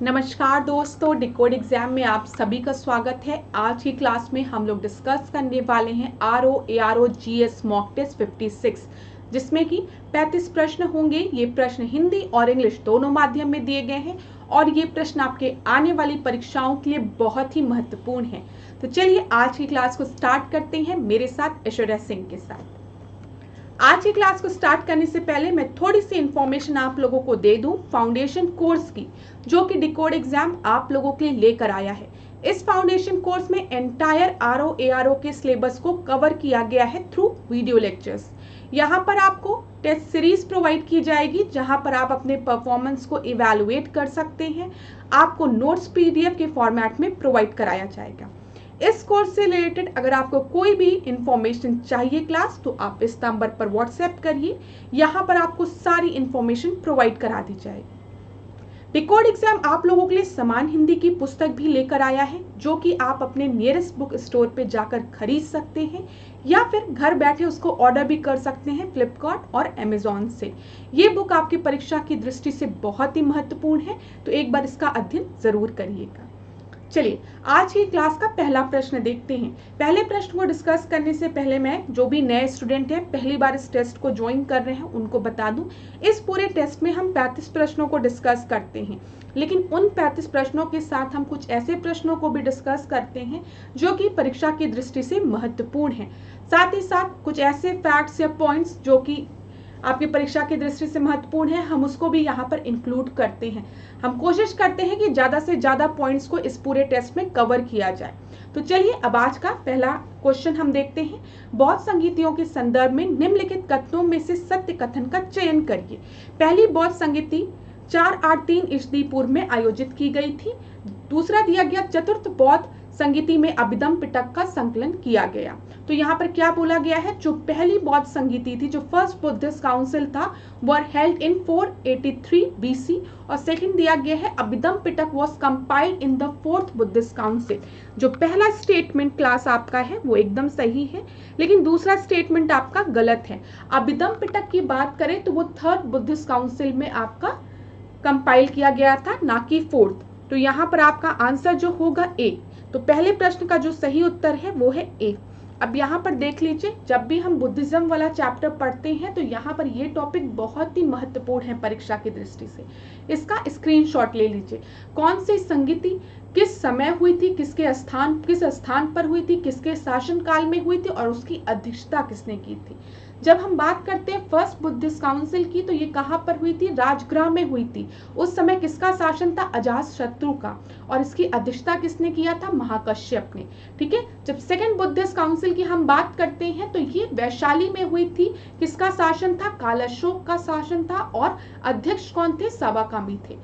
नमस्कार दोस्तों, decode exam में आप सभी का स्वागत है। आज की क्लास में हम लोग डिस्कस करने वाले हैं आरओ जीएस मॉक टेस्ट 56, जिसमें कि 35 प्रश्न होंगे। ये प्रश्न हिंदी और इंग्लिश दोनों माध्यम में दिए गए हैं और ये प्रश्न आपके आने वाली परीक्षाओं के लिए बहुत ही महत्वपूर्ण है। तो चलिए आज की क्लास को स्टार्ट करते हैं मेरे साथ ऐश्वर्या सिंह के साथ। आज की क्लास को स्टार्ट करने से पहले मैं थोड़ी सी इंफॉर्मेशन आप लोगों को दे दूं फाउंडेशन कोर्स की, जो कि डिकोड एग्जाम आप लोगों के लिए लेकर आया है। इस फाउंडेशन कोर्स में एंटायर आरओ के सिलेबस को कवर किया गया है थ्रू वीडियो लेक्चर्स। यहाँ पर आपको टेस्ट सीरीज प्रोवाइड की जाएगी, जहाँ पर आप अपने परफॉर्मेंस को इवैल्यूएट कर सकते हैं। आपको नोट्स पीडीएफ के फॉर्मेट में प्रोवाइड कराया जाएगा। इस कोर्स से रिलेटेड अगर आपको कोई भी इंफॉर्मेशन चाहिए क्लास, तो आप इस नंबर पर व्हाट्सएप करिए। यहाँ पर आपको सारी इंफॉर्मेशन प्रोवाइड करा दी जाएगी। डिकोड एग्जाम आप लोगों के लिए समान हिंदी की पुस्तक भी लेकर आया है, जो कि आप अपने नियरेस्ट बुक स्टोर पे जाकर खरीद सकते हैं या फिर घर बैठे उसको ऑर्डर भी कर सकते हैं फ्लिपकार्ट और अमेजॉन से। ये बुक आपकी परीक्षा की दृष्टि से बहुत ही महत्वपूर्ण है, तो एक बार इसका अध्ययन जरूर करिएगा। चलिए आज की क्लास का पहला प्रश्न देखते हैं। पहले प्रश्न को डिस्कस करने से पहले मैं जो भी नए स्टूडेंट हैं, पहली बार इस टेस्ट को ज्वाइन कर रहे हैं, उनको बता दूं इस पूरे टेस्ट में हम 35 प्रश्नों को डिस्कस करते हैं, लेकिन उन 35 प्रश्नों के साथ हम कुछ ऐसे प्रश्नों को भी डिस्कस करते हैं जो कि परीक्षा की दृष्टि से महत्वपूर्ण है। साथ ही साथ कुछ ऐसे फैक्ट्स या पॉइंट्स जो कि आपकी परीक्षा की दृष्टि से महत्वपूर्ण है, हम उसको भी यहाँ पर इंक्लूड करते हैं। हम कोशिश करते हैं कि ज़्यादा से ज़्यादा पॉइंट्स को इस पूरे टेस्ट में कवर किया जाए। तो चलिए अब आज का पहला क्वेश्चन हम देखते हैं। बौद्ध संगीतियों के संदर्भ में निम्नलिखित कथनों में से सत्य कथन का चयन करिए। पहली बौद्ध संगीति 483 ईस्वी पूर्व में आयोजित की गई थी। दूसरा दिया गया चतुर्थ बौद्ध संगीति में अभिधम पिटक का संकलन किया गया। तो यहाँ पर क्या बोला गया है, जो पहली बौद्ध संगीति थी, जो फर्स्ट बुद्धिस्ट काउंसिल था, वर हेल्ड इन 483 BC, और सेकंड दिया गया है Abhidhamma Pitaka was compiled in the fourth Buddhist council. जो पहला स्टेटमेंट क्लास आपका है वो एकदम सही है, लेकिन दूसरा स्टेटमेंट आपका गलत है। अभिधम पिटक की बात करें तो वो थर्ड बुद्धिस्ट काउंसिल में आपका कंपाइल किया गया था, ना कि फोर्थ। तो यहाँ पर आपका आंसर जो होगा ए। तो पहले प्रश्न का जो सही उत्तर है वो है ए। अब यहाँ पर देख लीजिए, जब भी हम बुद्धिज्म वाला चैप्टर पढ़ते हैं तो यहाँ पर ये टॉपिक बहुत ही महत्वपूर्ण है परीक्षा की दृष्टि से। इसका स्क्रीनशॉट ले लीजिए। कौन सी संगीति किस समय हुई थी, किस स्थान पर हुई थी, किसके शासनकाल में हुई थी और उसकी अध्यक्षता किसने की थी। जब हम बात करते हैं फर्स्ट बुद्धिस्ट काउंसिल की, तो ये कहाँ पर हुई थी, राजगृह में हुई थी। उस समय किसका शासन था, अजातशत्रु का, और इसकी अध्यक्षता किसने किया था, महाकश्यप ने। ठीक है। जब सेकंड बुद्धिस्ट काउंसिल की हम बात करते हैं तो ये वैशाली में हुई थी। किसका शासन था, कालाशोक का शासन था, और अध्यक्ष कौन थे, सवाकामी थे।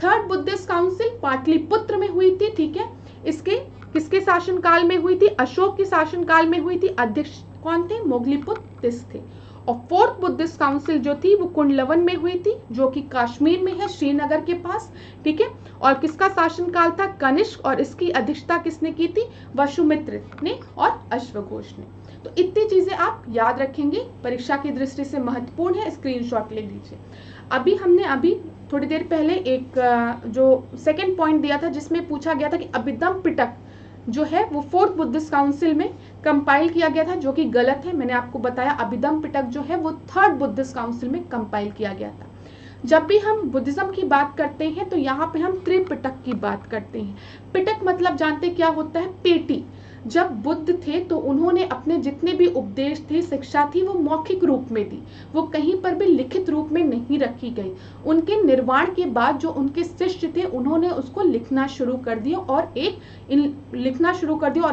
थर्ड बुद्धिस्ट काउंसिल पाटलिपुत्र में हुई थी। ठीक है। इसके किसके शासनकाल में हुई थी, अशोक के शासनकाल में हुई थी। अध्यक्ष कौन थे, मोगलीपुत्र थे। और फोर्थ बुद्धिस्ट काउंसिल जो थी वो कुंडलवन में हुई थी, जो कि कश्मीर में है, श्रीनगर के पास। ठीक है। और किसका शासनकाल था, कनिष्क, और इसकी अध्यक्षता किसने की थी, वसुमित्र ने और अश्वघोष ने। तो इतनी चीजें आप याद रखेंगे, परीक्षा की दृष्टि से महत्वपूर्ण है। स्क्रीनशॉट ले लीजिए। हमने थोड़ी देर पहले एक जो सेकंड पॉइंट दिया था, जिसमें पूछा गया था कि अभिधम पिटक जो है वो फोर्थ बुद्धिस्ट काउंसिल में कंपाइल किया गया था, जो कि गलत है। मैंने आपको बताया अभिधम पिटक जो है वो थर्ड बुद्धिस्ट काउंसिल में कंपाइल किया गया था। जब भी हम बुद्धिज्म की बात करते हैं तो यहाँ पे हम त्रिपिटक की बात करते हैं। पिटक मतलब जानते क्या होता है, पेटी। जब बुद्ध थे तो उन्होंने अपने जितने भी उपदेश थे, शिक्षा थी, वो मौखिक रूप में दी, वो कहीं पर भी लिखित रूप में नहीं रखी गई। उनके निर्वाण के बाद जो उनके शिष्य थे उन्होंने उसको लिखना शुरू कर दिया और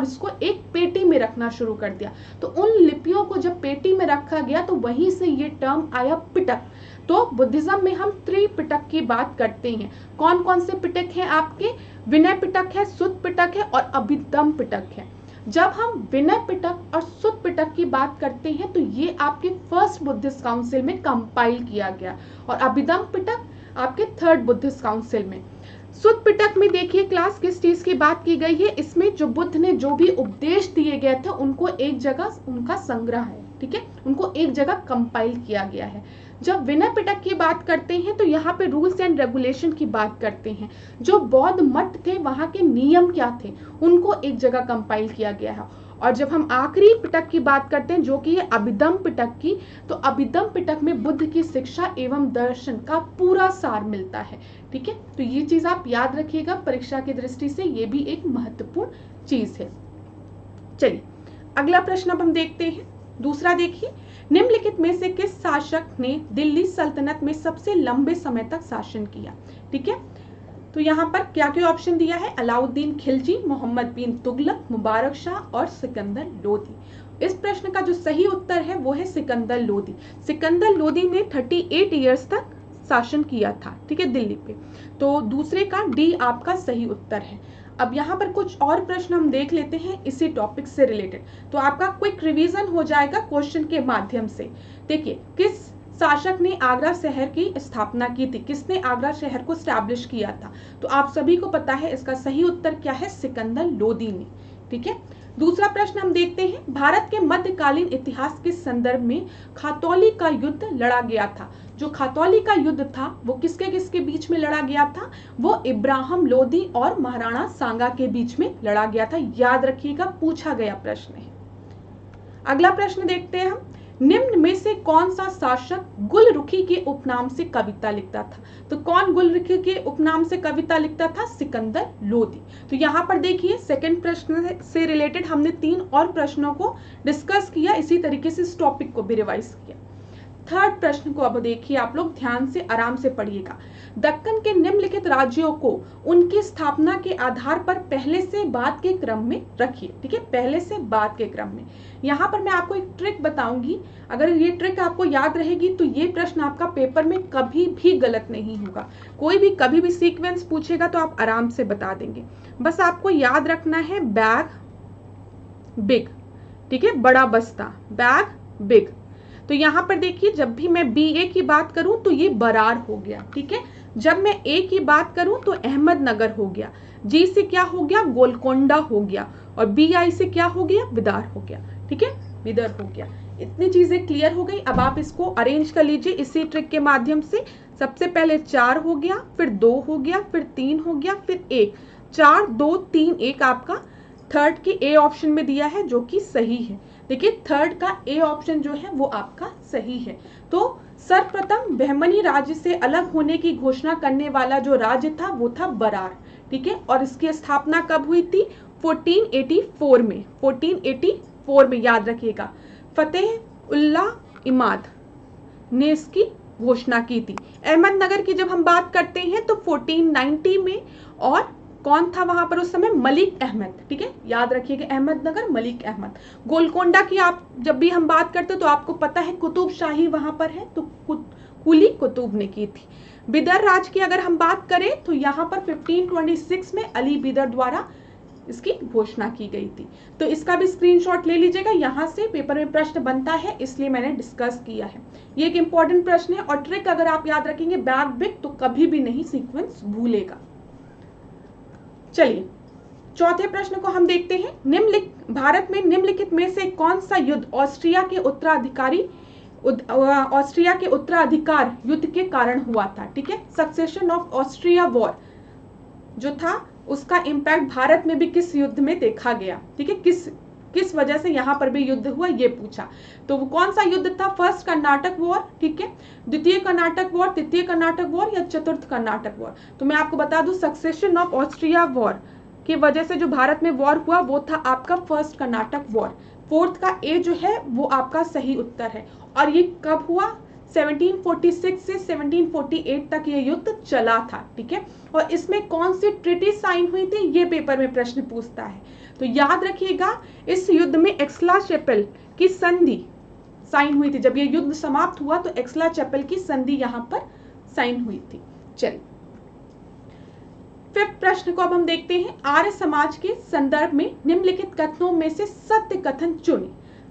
इसको एक पेटी में रखना शुरू कर दिया। तो उन लिपियों को जब पेटी में रखा गया तो वहीं से ये टर्म आया पिटक। तो बुद्धिज्म में हम त्रिपिटक की बात करते हैं। कौन कौन से पिटक हैं आपके, विनय पिटक है, सुत्त पिटक है और अभिधम पिटक है। जब हम विनय पिटक और सुत्त पिटक की बात करते हैं तो ये आपके फर्स्ट बुद्धिस्ट काउंसिल में कंपाइल किया गया, और अभिधम पिटक आपके थर्ड बुद्धिस्ट काउंसिल में। सुत्त पिटक में देखिए क्लास किस चीज की बात की गई है, इसमें जो बुद्ध ने जो भी उपदेश दिए गए थे उनको एक जगह उनका संग्रह है। ठीक है, उनको एक जगह कंपाइल किया गया है। जब विनय पिटक की बात करते हैं तो यहाँ पे रूल्स एंड रेगुलेशन की बात करते हैं, जो बौद्ध मठ थे वहाँ के नियम क्या थे उनको एक जगह कंपाइल किया गया है। और जब हम आखिरी पिटक की बात करते हैं जो कि है अभिधम पिटक की, तो अभिधम पिटक में बुद्ध की शिक्षा एवं दर्शन का पूरा सार मिलता है। ठीक है, तो ये चीज आप याद रखिएगा, परीक्षा की दृष्टि से ये भी एक महत्वपूर्ण चीज है। चलिए अगला प्रश्न अब हम देखते हैं। दूसरा देखिए, निम्नलिखित में से किस शासक ने दिल्ली सल्तनत में सबसे लंबे समय तक शासन किया? ठीक है, तो यहाँ पर क्या क्या ऑप्शन दिया है? अलाउद्दीन खिलजी, मोहम्मद बिन तुगलक, मुबारक शाह और सिकंदर लोदी। इस प्रश्न का जो सही उत्तर है वो है सिकंदर लोदी। सिकंदर लोदी ने 38 ईयर्स तक शासन किया था, ठीक है, दिल्ली पे। तो दूसरे का डी आपका सही उत्तर है। अब यहाँ पर कुछ और प्रश्न हम देख लेते हैं इसी टॉपिक से रिलेटेड, तो आपका क्विक रिवीजन हो जाएगा क्वेश्चन के माध्यम से। देखिए, किस शासक ने आगरा शहर की स्थापना की थी? किसने आगरा शहर को स्टैब्लिश किया था? तो आप सभी को पता है इसका सही उत्तर क्या है? सिकंदर लोदी ने। ठीक है, दूसरा प्रश्न हम देखते हैं, भारत के मध्यकालीन इतिहास के संदर्भ में खातौली का युद्ध लड़ा गया था। जो खातौली का युद्ध था वो किसके किसके बीच में लड़ा गया था? वो इब्राहिम लोदी और महाराणा सांगा के बीच में लड़ा गया था। याद रखिएगा, पूछा गया प्रश्न है। अगला प्रश्न देखते हैं हम, निम्न में से कौन सा शासक गुलरुखी के उपनाम से कविता लिखता था? तो कौन गुलरुखी के उपनाम से कविता लिखता था? सिकंदर लोदी। तो यहाँ पर देखिए, सेकंड प्रश्न से रिलेटेड हमने 3 और प्रश्नों को डिस्कस किया, इसी तरीके से इस टॉपिक को भी रिवाइज किया। थर्ड प्रश्न को अब देखिए, आप लोग ध्यान से आराम से पढ़िएगा। दक्कन के निम्नलिखित राज्यों को उनकी स्थापना के आधार पर पहले से बाद के क्रम में रखिए। ठीक है, पहले से बाद के क्रम में। यहाँ पर मैं आपको एक ट्रिक बताऊंगी, अगर ये ट्रिक आपको याद रहेगी तो ये प्रश्न आपका पेपर में कभी भी गलत नहीं होगा। कोई भी कभी भी सीक्वेंस पूछेगा तो आप आराम से बता देंगे। बस आपको याद रखना है बैग बिग, ठीक है, बड़ा बस्ता, बैग बिग। तो यहाँ पर देखिए, जब भी मैं BA की बात करूं तो ये बरार हो गया। ठीक है, जब मैं A की बात करूं तो अहमदनगर हो गया, G से क्या हो गया? गोलकोंडा हो गया, और BI से क्या हो गया? विदार हो गया। ठीक है, विदर हो गया। इतनी चीजें क्लियर हो गई। अब आप इसको अरेंज कर लीजिए इसी ट्रिक के माध्यम से। सबसे पहले 4 हो गया, फिर 2 हो गया, फिर 3 हो गया, फिर 1। 4 2 3 1 आपका थर्ड की A ऑप्शन में दिया है, जो कि सही है। देखिए, थर्ड का A ऑप्शन जो है वो आपका सही है। तो सर्वप्रथम बहमनी राज्य से अलग होने की घोषणा करने वाला जो राज्य था वो था बरार। ठीक है, और इसकी स्थापना कब हुई थी? 1484 में। 1484 में, याद रखिएगा। फतेह उल्लाह इमाद ने इसकी घोषणा की थी। अहमदनगर की जब हम बात करते हैं तो 1490 में, और कौन था वहां पर उस समय? मलिक अहमद। ठीक है, याद रखिएगा, अहमदनगर मलिक अहमद। गोलकोंडा की आप जब भी हम बात करते तो आपको पता है कुतुब शाही वहां पर है, तो कुली कुतुब ने की थी। बिदर राज की अगर हम बात करें तो यहाँ पर 1526 में अली बिदर द्वारा इसकी घोषणा की गई थी। तो इसका भी स्क्रीनशॉट ले लीजिएगा, यहाँ से पेपर में प्रश्न बनता है इसलिए मैंने डिस्कस किया है। ये एक इंपॉर्टेंट प्रश्न है, और ट्रिक अगर आप याद रखेंगे बैग बिग तो कभी भी नहीं सीक्वेंस भूलेगा। चलिए चौथे प्रश्न को हम देखते हैं। भारत में निम्नलिखित में से कौन सा युद्ध ऑस्ट्रिया के उत्तराधिकार युद्ध के कारण हुआ था? ठीक है, सक्सेशन ऑफ ऑस्ट्रिया वॉर जो था उसका इंपैक्ट भारत में भी किस युद्ध में देखा गया? ठीक है, किस वजह से यहाँ पर भी युद्ध हुआ ये पूछा। तो वो कौन सा युद्ध था? फर्स्ट कर्नाटक वॉर, ठीक है, द्वितीय कर्नाटक वॉर, तृतीय कर्नाटक वॉर या चतुर्थ कर्नाटक वॉर? तो मैं आपको बता दूं, सक्सेशन ऑफ ऑस्ट्रिया वॉर की वजह से जो भारत में वॉर हुआ वो था आपका फर्स्ट कर्नाटक वॉर। फोर्थ का A जो है वो आपका सही उत्तर है। और ये कब हुआ? 1746 से 1748 तक ये युद्ध चला था। ठीक है, और इसमें कौन सी ट्रीटी साइन हुई थी ये पेपर में प्रश्न पूछता है। तो याद रखिएगा, इस युद्ध में एक्सला-चैपल की संधि साइन हुई थी। जब ये युद्ध समाप्त हुआ तो एक्सला-चैपल की संधि यहाँ पर साइन हुई थी। चलिए फिफ्थ प्रश्न को अब हम देखते हैं। आर्य समाज के संदर्भ में निम्नलिखित कथनों में से सत्य कथन चुने।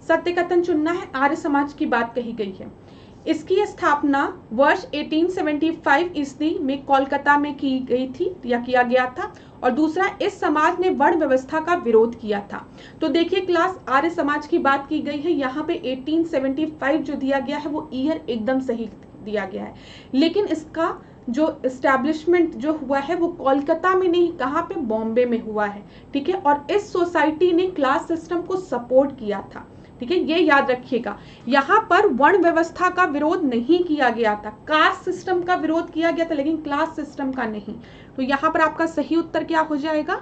सत्य कथन चुनना है, आर्य समाज की बात कही गई है। इसकी स्थापना वर्ष 1875 ईस्वी में कोलकाता में की गई थी या किया गया था, और दूसरा, इस समाज ने वर्ण व्यवस्था का विरोध किया था। तो देखिए क्लास, आर्य समाज की बात की गई है, यहाँ पे 1875 जो दिया गया है वो ईयर एकदम सही दिया गया है, लेकिन इसका जो एस्टैब्लिशमेंट जो हुआ है वो कोलकाता में नहीं, कहाँ पे, बॉम्बे में हुआ है। ठीक है, और इस सोसाइटी ने क्लास सिस्टम को सपोर्ट किया था। ठीक है, ये याद रखिएगा, यहाँ पर वर्ण व्यवस्था का विरोध नहीं किया गया था, कास्ट सिस्टम का विरोध किया गया था, लेकिन क्लास सिस्टम का नहीं। तो यहाँ पर आपका सही उत्तर क्या हो जाएगा?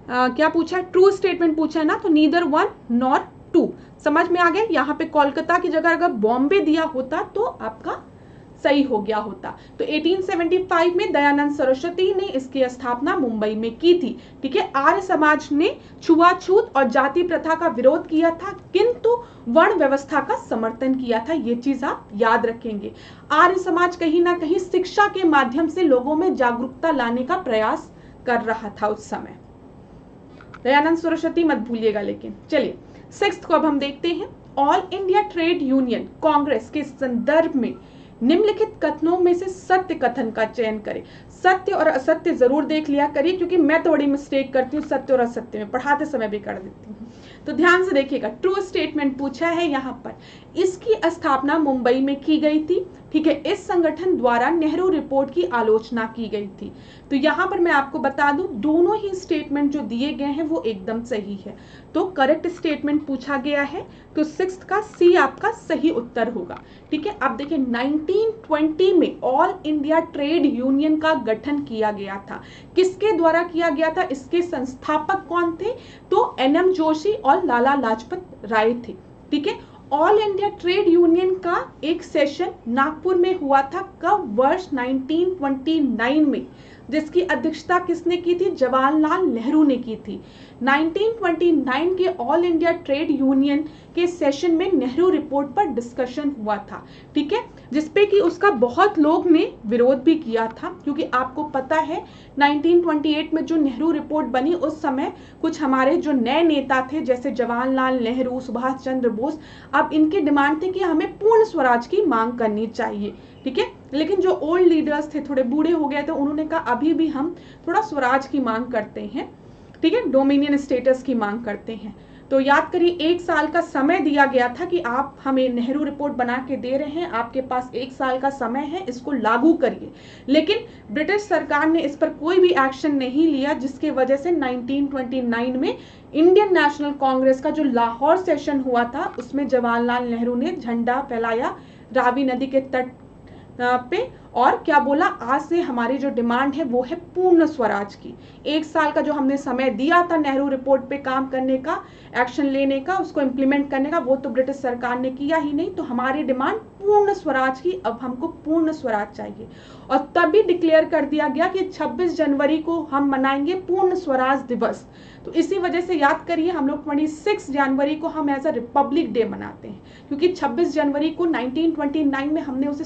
क्या पूछा है? ट्रू स्टेटमेंट पूछा है ना, तो नीदर वन नॉर टू। समझ में आ गया? यहाँ पे कोलकाता की जगह अगर बॉम्बे दिया होता तो आपका सही हो गया होता। तो 1875 में दयानंद सरस्वती ने इसकी स्थापना मुंबई में की थी। ठीक है, आर्य समाज ने छुआछूत और जाति प्रथा का विरोध किया था, किंतु वर्ण व्यवस्था का समर्थन किया था। ये चीज आप याद रखेंगे। आर्य समाज कहीं ना कहीं शिक्षा के माध्यम से लोगों में जागरूकता लाने का प्रयास कर रहा था उस समय। दयानंद सरस्वती मत भूलिएगा। लेकिन चलिए 6th को अब हम देखते हैं। All India trade union Congress के संदर्भ में निम्नलिखित कथनों में से सत्य कथन का चयन करें। सत्य और असत्य जरूर देख लिया करिए, क्योंकि मैं थोड़ी मिस्टेक करती हूँ सत्य और असत्य में, पढ़ाते समय भी कर देती हूँ। तो ध्यान से देखिएगा, ट्रू स्टेटमेंट पूछा है यहाँ पर, इसकी स्थापना मुंबई में की गई थी। ठीक है, इस संगठन द्वारा नेहरू रिपोर्ट की आलोचना की गई थी। तो यहाँ पर मैं आपको बता दूं, दोनों ही स्टेटमेंट जो दिए गए हैं वो एकदम सही है। तो करेक्ट स्टेटमेंट पूछा गया है, तो 6th का सी आपका सही उत्तर होगा। ठीक है, अब देखिए 1920 में ऑल इंडिया ट्रेड यूनियन का गठन किया गया था। किसके द्वारा किया गया था? इसके संस्थापक कौन थे? तो NM जोशी और लाला लाजपत राय थे। ठीक है, ऑल इंडिया ट्रेड यूनियन का एक सेशन नागपुर में हुआ था। कब? वर्ष 1929 में, जिसकी अध्यक्षता किसने की थी? जवाहरलाल नेहरू ने की थी। 1929 के ऑल इंडिया ट्रेड यूनियन के सेशन में नेहरू रिपोर्ट पर डिस्कशन हुआ था। ठीक है, जिसपे कि उसका बहुत लोग ने विरोध भी किया था, क्योंकि आपको पता है 1928 में जो नेहरू रिपोर्ट बनी उस समय कुछ हमारे जो नए नेता थे जैसे जवाहरलाल नेहरू, सुभाष चंद्र बोस, अब इनकी डिमांड थी कि हमें पूर्ण स्वराज की मांग करनी चाहिए। ठीक है, लेकिन जो ओल्ड लीडर्स थे, थोड़े बूढ़े हो गए थे, उन्होंने कहा अभी भी हम थोड़ा स्वराज की मांग करते हैं। ठीक है, डोमिनियन स्टेटस की मांग करते हैं। तो याद करिए 1 साल का समय दिया गया था कि आप हमें नेहरू रिपोर्ट बना के दे रहे हैं, आपके पास 1 साल का समय है, इसको लागू करिए। लेकिन ब्रिटिश सरकार ने इस पर कोई भी एक्शन नहीं लिया, जिसके वजह से 1929 में इंडियन नेशनल कांग्रेस का जो लाहौर सेशन हुआ था उसमें जवाहरलाल नेहरू ने झंडा फहराया रावी नदी के तट पे, और क्या बोला, आज से हमारी जो डिमांड है वो है पूर्ण स्वराज की। 1 साल का जो हमने समय दिया था नेहरू रिपोर्ट पे काम करने का, एक्शन लेने का, उसको इम्प्लीमेंट करने का, वो तो ब्रिटिश सरकार ने किया ही नहीं। तो हमारी डिमांड पूर्ण स्वराज की, अब हमको पूर्ण स्वराज चाहिए। और तभी डिक्लेयर कर दिया गया कि 26 जनवरी को हम मनाएंगे पूर्ण स्वराज दिवस। तो इसी वजह से याद करिए हम लोग 26 जनवरी को हम एज अ रिपब्लिक डे मनाते हैं, क्योंकि 26 जनवरी को 1929 में हमने उसे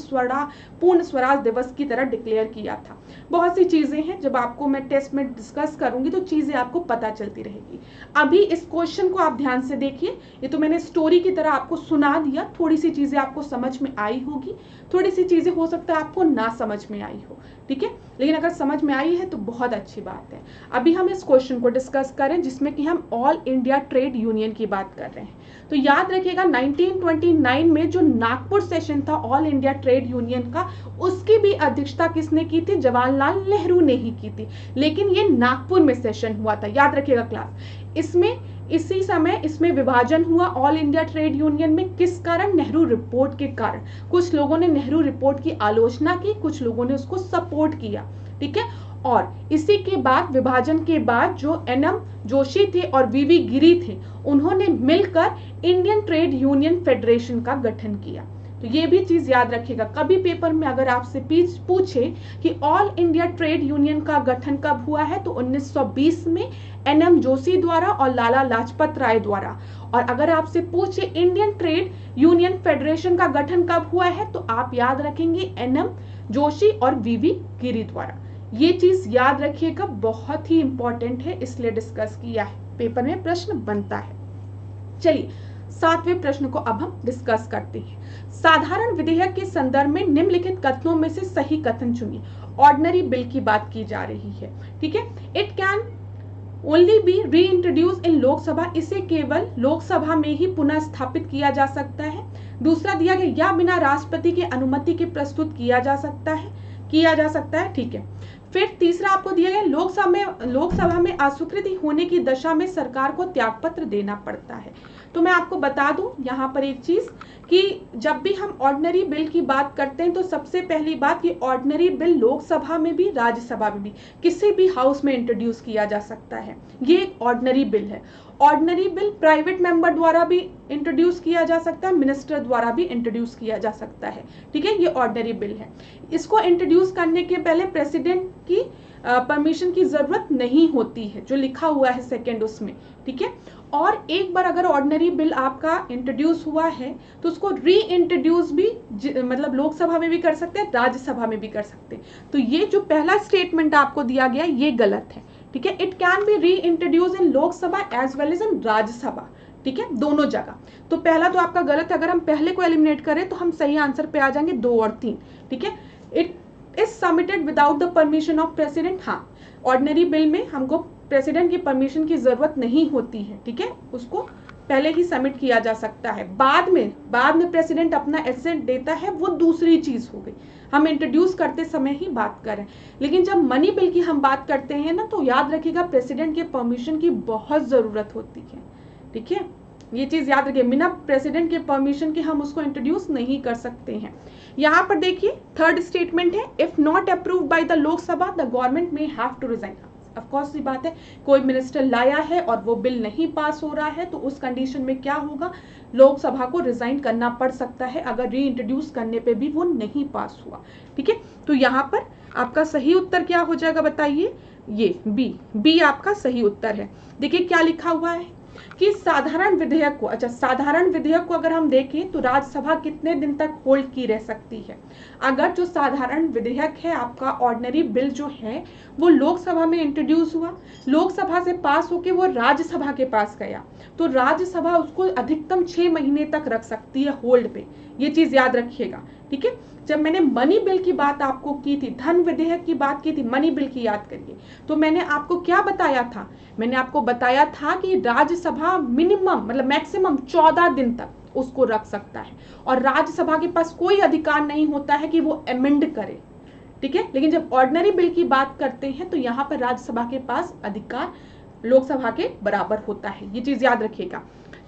पूर्ण स्वराज दिवस की तरह डिक्लेयर किया था। बहुत सी चीजें हैं, जब आपको मैं टेस्ट में डिस्कस करूंगी तो चीजें आपको पता चलती रहेगी। अभी इस क्वेश्चन को आप ध्यान से देखिए, ये तो मैंने स्टोरी की तरह आपको सुना दिया, थोड़ी सी चीजें आपको समझ में आई होगी, थोड़ी सी चीजें हो सकता है आपको ना समझ में आई हो। ठीक है, लेकिन अगर समझ में आई है तो बहुत अच्छी बात है। अभी हम इस क्वेश्चन को डिस्कस करें जिसमें कि हम ऑल इंडिया ट्रेड यूनियन की बात कर रहे हैं। तो याद रखिएगा 1929 में जो नागपुर सेशन था ऑल इंडिया ट्रेड यूनियन का, उसकी भी अध्यक्षता किसने की थी? जवाहरलाल नेहरू ने ही की थी। लेकिन ये नागपुर में सेशन हुआ था, याद रखिएगा क्लास। इसी समय इसमें विभाजन हुआ ऑल इंडिया ट्रेड यूनियन में। किस कारण? नेहरू रिपोर्ट के कारण। कुछ लोगों ने नेहरू रिपोर्ट की आलोचना की, कुछ लोगों ने उसको सपोर्ट किया। ठीक है, और इसी के बाद विभाजन के बाद जो NM जोशी थे और VV गिरी थे, उन्होंने मिलकर इंडियन ट्रेड यूनियन फेडरेशन का गठन किया। तो ये भी चीज याद रखिएगा, कभी पेपर में अगर आपसे पूछे कि ऑल इंडिया ट्रेड यूनियन का गठन कब हुआ है, तो 1920 में NM जोशी द्वारा और लाला लाजपत राय द्वारा। और अगर आपसे पूछे इंडियन ट्रेड यूनियन फेडरेशन का गठन कब हुआ है, तो आप याद रखेंगे NM जोशी और VV गिरी द्वारा। ये चीज याद रखिएगा, बहुत ही इंपॉर्टेंट है, इसलिए डिस्कस किया है, पेपर में प्रश्न बनता है। चलिए 7वें प्रश्न को अब हम डिस्कस करते हैं। साधारण विधेयक के संदर्भ में निम्नलिखित कथनों में से सही कथन चुनिए। ऑर्डिनरी बिल की बात की जा रही है, ठीक है। It can only B reintroduce in Lok Sabha, इसे केवल लोकसभा में ही पुनः स्थापित किया जा सकता है। दूसरा दिया गया, या बिना राष्ट्रपति की अनुमति के प्रस्तुत किया जा सकता है, ठीक है। फिर तीसरा आपको दिया गया, लोकसभा में अस्वीकृति होने की दशा में सरकार को त्यागपत्र देना पड़ता है। तो मैं आपको बता दूं यहाँ पर एक चीज कि जब भी हम ऑर्डिनरी बिल की बात करते हैं तो सबसे पहली बात, ये ऑर्डिनरी बिल लोकसभा में भी राज्यसभा में भी किसी भी हाउस में इंट्रोड्यूस किया जा सकता है। ये एक ऑर्डिनरी बिल है। ऑर्डिनरी बिल प्राइवेट मेंबर द्वारा भी इंट्रोड्यूस किया जा सकता है, मिनिस्टर द्वारा भी इंट्रोड्यूस किया जा सकता है, ठीक है। ये ऑर्डिनरी बिल है। इसको इंट्रोड्यूस करने के पहले प्रेसिडेंट की परमिशन की जरूरत नहीं होती है, जो लिखा हुआ है सेकेंड उसमें, ठीक है। और एक बार अगर ऑर्डिनरी बिल आपका इंट्रोड्यूस हुआ है तो उसको री इंट्रोड्यूस भी मतलब लोकसभा में भी कर सकते हैं, राज्यसभा में भी कर सकते हैं। तो ये जो पहला स्टेटमेंट आपको दिया गया ये गलत है, ठीक है। It can be reintroduce in Lok Sabha as well as in Rajya Sabha, ठीक है, दोनों जगह। तो पहला तो आपका गलत है। अगर हम पहले को एलिमिनेट करें तो हम सही आंसर पे आ जाएंगे 2 और 3, ठीक है। It is submitted without the permission of president. हाँ, ऑर्डिनरी बिल में हमको प्रेसिडेंट की परमिशन की जरूरत नहीं होती है, ठीक है, उसको पहले ही सबमिट किया जा सकता है। बाद में प्रेसिडेंट अपना एसेंट देता है, वो दूसरी चीज हो गई। हम इंट्रोड्यूस करते समय ही बात करें, लेकिन जब मनी बिल की हम बात करते हैं ना, तो याद रखिएगा प्रेसिडेंट के परमिशन की बहुत जरूरत होती है, ठीक है। ये चीज याद रखिए, बिना प्रेसिडेंट के परमिशन के हम उसको इंट्रोड्यूस नहीं कर सकते हैं। यहाँ पर देखिए थर्ड स्टेटमेंट है, if not approved by the Lok Sabha the government may have to resign. Of course ये बात है, कोई मिनिस्टर लाया है और वो बिल नहीं पास हो रहा है तो उस कंडीशन में क्या होगा, लोकसभा को रिजाइन करना पड़ सकता है अगर री इंट्रोड्यूस करने पे भी वो नहीं पास हुआ, ठीक है। तो यहाँ पर आपका सही उत्तर क्या हो जाएगा बताइए, ये बी आपका सही उत्तर है। देखिए क्या लिखा हुआ है कि साधारण विधेयक को अगर हम देखें तो राज्यसभा कितने दिन तक होल्ड की रह सकती है। अगर जो साधारण विधेयक है आपका ऑर्डिनरी बिल जो है वो लोकसभा में इंट्रोड्यूस हुआ, लोकसभा से पास होके वो राज्यसभा के पास गया, तो राज्यसभा उसको अधिकतम 6 महीने तक रख सकती है होल्ड पे। ये चीज याद रखिएगा, ठीक है। जब मैंने मनी बिल की बात आपको की थी, धन विधेयक की बात की थी, मनी बिल की याद करिए, तो मैंने आपको क्या बताया था, मैंने आपको बताया था कि राज्यसभा मिनिमम मतलब मैक्सिमम 14 दिन तक उसको रख सकता है और राज्यसभा के पास कोई अधिकार नहीं होता है कि वो अमेंड करे, ठीक है। लेकिन जब ऑर्डिनरी बिल की बात करते हैं तो यहाँ पर राज्यसभा के पास अधिकार लोकसभा के बराबर होता है, ये चीज याद रखिएगा।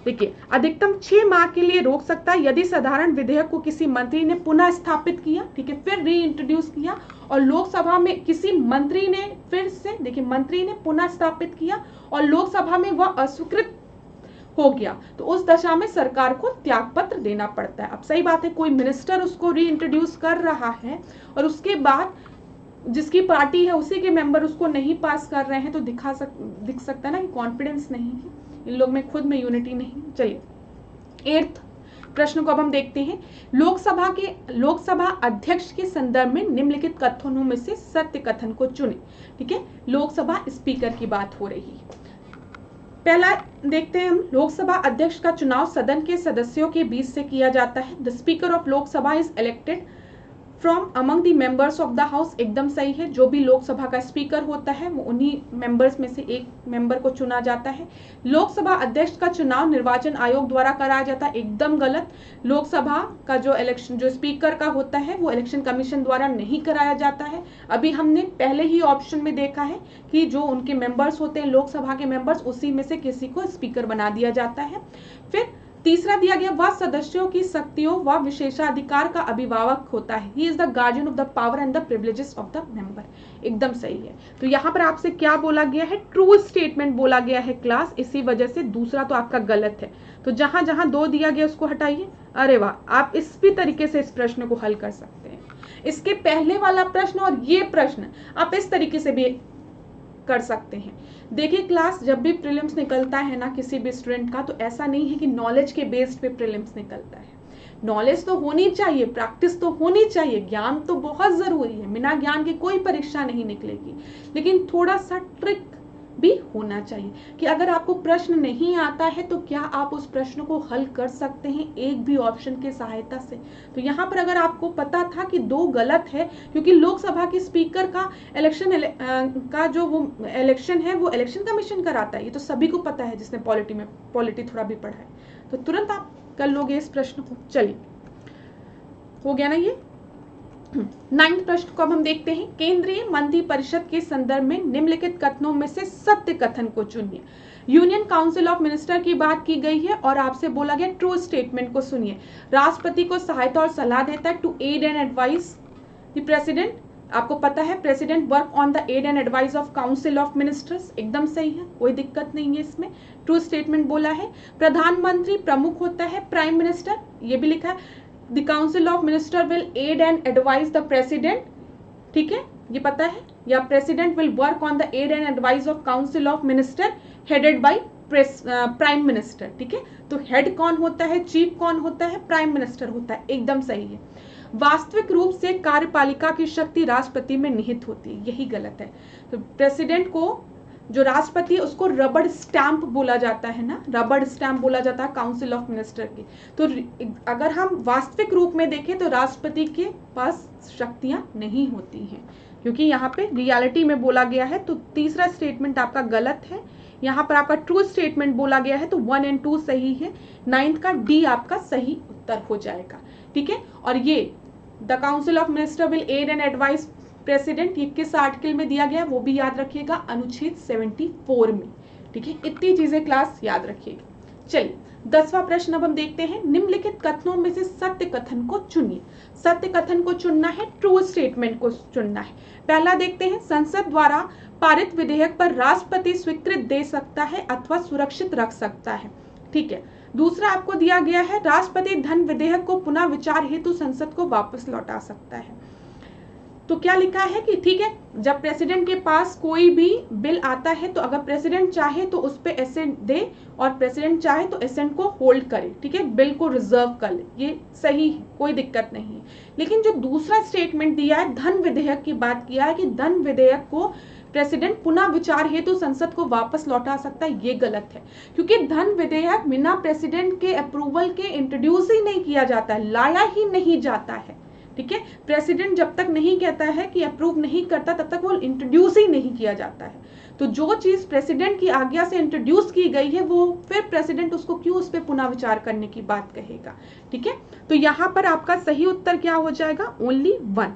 देखिए अधिकतम 6 माह के लिए रोक सकता है यदि साधारण विधेयक को किसी मंत्री ने पुनः स्थापित किया, ठीक है, फिर री इंट्रोड्यूस किया और लोकसभा में किसी मंत्री ने फिर से, देखिए मंत्री ने पुनः स्थापित किया और लोकसभा में वह अस्वीकृत हो गया, तो उस दशा में सरकार को त्यागपत्र देना पड़ता है। अब सही बात है, कोई मिनिस्टर उसको री इंट्रोड्यूस कर रहा है और उसके बाद जिसकी पार्टी है उसी के मेंबर उसको नहीं पास कर रहे हैं, तो दिख सकता है ना कि कॉन्फिडेंस नहीं है इन लोग में, खुद में यूनिटी नहीं। चलिए 8th प्रश्न को अब हम देखते हैं। लोकसभा अध्यक्ष के संदर्भ में निम्नलिखित कथनों में से सत्य कथन को चुने, ठीक है। लोकसभा स्पीकर की बात हो रही है। पहला देखते हैं हम, लोकसभा अध्यक्ष का चुनाव सदन के सदस्यों के बीच से किया जाता है। The speaker of Lok Sabha is elected from among the members of the house, एकदम सही है। जो भी लोकसभा का स्पीकर होता है वो उन्हीं मेंबर्स में से एक मेंबर को चुना जाता है। लोकसभा अध्यक्ष का चुनाव निर्वाचन आयोग द्वारा कराया जाता है, एकदम गलत। लोकसभा का जो इलेक्शन जो स्पीकर का होता है वो इलेक्शन कमीशन द्वारा नहीं कराया जाता है। अभी हमने पहले ही ऑप्शन में देखा है कि जो उनके मेंबर्स होते हैं लोकसभा के मेंबर्स, उसी में से किसी को स्पीकर बना दिया जाता है। फिर तीसरा दिया गया, वह सदस्यों की शक्तियों व विशेषाधिकार का अभिभावक होता है। He is the guardian of the power and the privileges of the member, एकदम सही है। तो यहाँ पर आपसे क्या बोला गया है, ट्रू स्टेटमेंट बोला गया है क्लास, इसी वजह से दूसरा तो आपका गलत है। तो जहां जहां 2 दिया गया उसको हटाइए। अरे वाह, आप इस भी तरीके से इस प्रश्न को हल कर सकते हैं। इसके पहले वाला प्रश्न और ये प्रश्न आप इस तरीके से भी कर सकते हैं। देखिए क्लास, जब भी प्रीलिम्स निकलता है ना किसी भी स्टूडेंट का, तो ऐसा नहीं है कि नॉलेज के बेस्ड पे प्रीलिम्स निकलता है। नॉलेज तो होनी चाहिए, प्रैक्टिस तो होनी चाहिए, ज्ञान तो बहुत जरूरी है, बिना ज्ञान की कोई परीक्षा नहीं निकलेगी। लेकिन थोड़ा सा ट्रिक भी होना चाहिए कि अगर आपको प्रश्न नहीं आता है तो क्या आप उस प्रश्न को हल कर सकते हैं एक भी ऑप्शन की सहायता से। तो यहाँ पर अगर आपको पता था कि 2 गलत है, क्योंकि लोकसभा के स्पीकर का इलेक्शन का जो वो इलेक्शन है वो इलेक्शन कमीशन कराता है, ये तो सभी को पता है जिसने पॉलिटी थोड़ा भी पढ़ा है, तो तुरंत आप कर लोगे इस प्रश्न को। चलिए, हो गया ना ये। 9th प्रश्न को अब हम देखते हैं। केंद्रीय मंत्रिपरिषद के संदर्भ में निम्नलिखित कथनों में से सत्य कथन को चुनिए। यूनियन काउंसिल ऑफ मिनिस्टर की बात की गई है और आपसे बोला गया ट्रू स्टेटमेंट को सुनिए। राष्ट्रपति को सहायता और सलाह देता है, to aid and advice the president. आपको पता है president work on the aid and advice of council of ministers, एकदम सही है, कोई दिक्कत नहीं है इसमें, ट्रू स्टेटमेंट बोला है। प्रधानमंत्री प्रमुख होता है, प्राइम मिनिस्टर, ये भी लिखा है The Council of Minister will aid and advise the President, ठीक है, ये पता है, या President will work on the aid and advice of Council of Minister headed by Prime Minister, ठीक है। तो हेड कौन होता है, चीफ कौन होता है, प्राइम मिनिस्टर होता है, एकदम सही है। वास्तविक रूप से कार्यपालिका की शक्ति राष्ट्रपति में निहित होती है, यही गलत है। तो प्रेसिडेंट को, जो राष्ट्रपति है उसको रबड़ स्टैंप बोला जाता है ना, रबड़ स्टैंप बोला जाता है काउंसिल ऑफ मिनिस्टर की। तो अगर हम वास्तविक रूप में देखें तो राष्ट्रपति के पास शक्तियां नहीं होती हैं, क्योंकि यहाँ पे रियलिटी में बोला गया है। तो तीसरा स्टेटमेंट आपका गलत है, यहाँ पर आपका ट्रू स्टेटमेंट बोला गया है, तो 1 और 2 सही है। 9th का डी आपका सही उत्तर हो जाएगा, ठीक है। और ये the council of minister will aid and advice president, ये किस आर्टिकल में दिया गया वो भी याद रखिएगा, अनुच्छेद 74 में, ठीक है। इतनी चीजें क्लास याद रखिएगा। चलिए 10वां प्रश्न अब हम देखते हैं। निम्नलिखित कथनों में से सत्य कथन को चुनिए। सत्य कथन को चुनना है, ट्रू स्टेटमेंट को चुनना है। पहला देखते हैं, संसद द्वारा पारित विधेयक पर राष्ट्रपति स्वीकृति दे सकता है अथवा सुरक्षित रख सकता है, ठीक है। दूसरा आपको दिया गया है, राष्ट्रपति धन विधेयक को पुनः विचार हेतु संसद को वापस लौटा सकता है। तो क्या लिखा है कि ठीक है, जब प्रेसिडेंट के पास कोई भी बिल आता है तो अगर प्रेसिडेंट चाहे तो उस पे एसेंट दे और प्रेसिडेंट चाहे तो एसेंट को होल्ड करे, ठीक है, बिल को रिजर्व कर ले, ये सही है, कोई दिक्कत नहीं है। लेकिन जो दूसरा स्टेटमेंट दिया है, धन विधेयक की बात किया है कि धन विधेयक को प्रेसिडेंट पुनः विचार हेतु संसद को वापस लौटा सकता है, ये गलत है। क्योंकि धन विधेयक बिना प्रेसिडेंट के अप्रूवल के इंट्रोड्यूस ही नहीं किया जाता है, लाया ही नहीं जाता है, ठीक है। प्रेसिडेंट जब तक नहीं कहता है कि अप्रूव नहीं करता तब तक वो इंट्रोड्यूस ही नहीं किया जाता है। तो जो चीज प्रेसिडेंट की आज्ञा से इंट्रोड्यूस की गई है वो फिर प्रेसिडेंट उसको क्यों उस पर पुनः विचार करने की बात कहेगा, ठीक है। तो यहाँ पर आपका सही उत्तर क्या हो जाएगा, ओनली 1,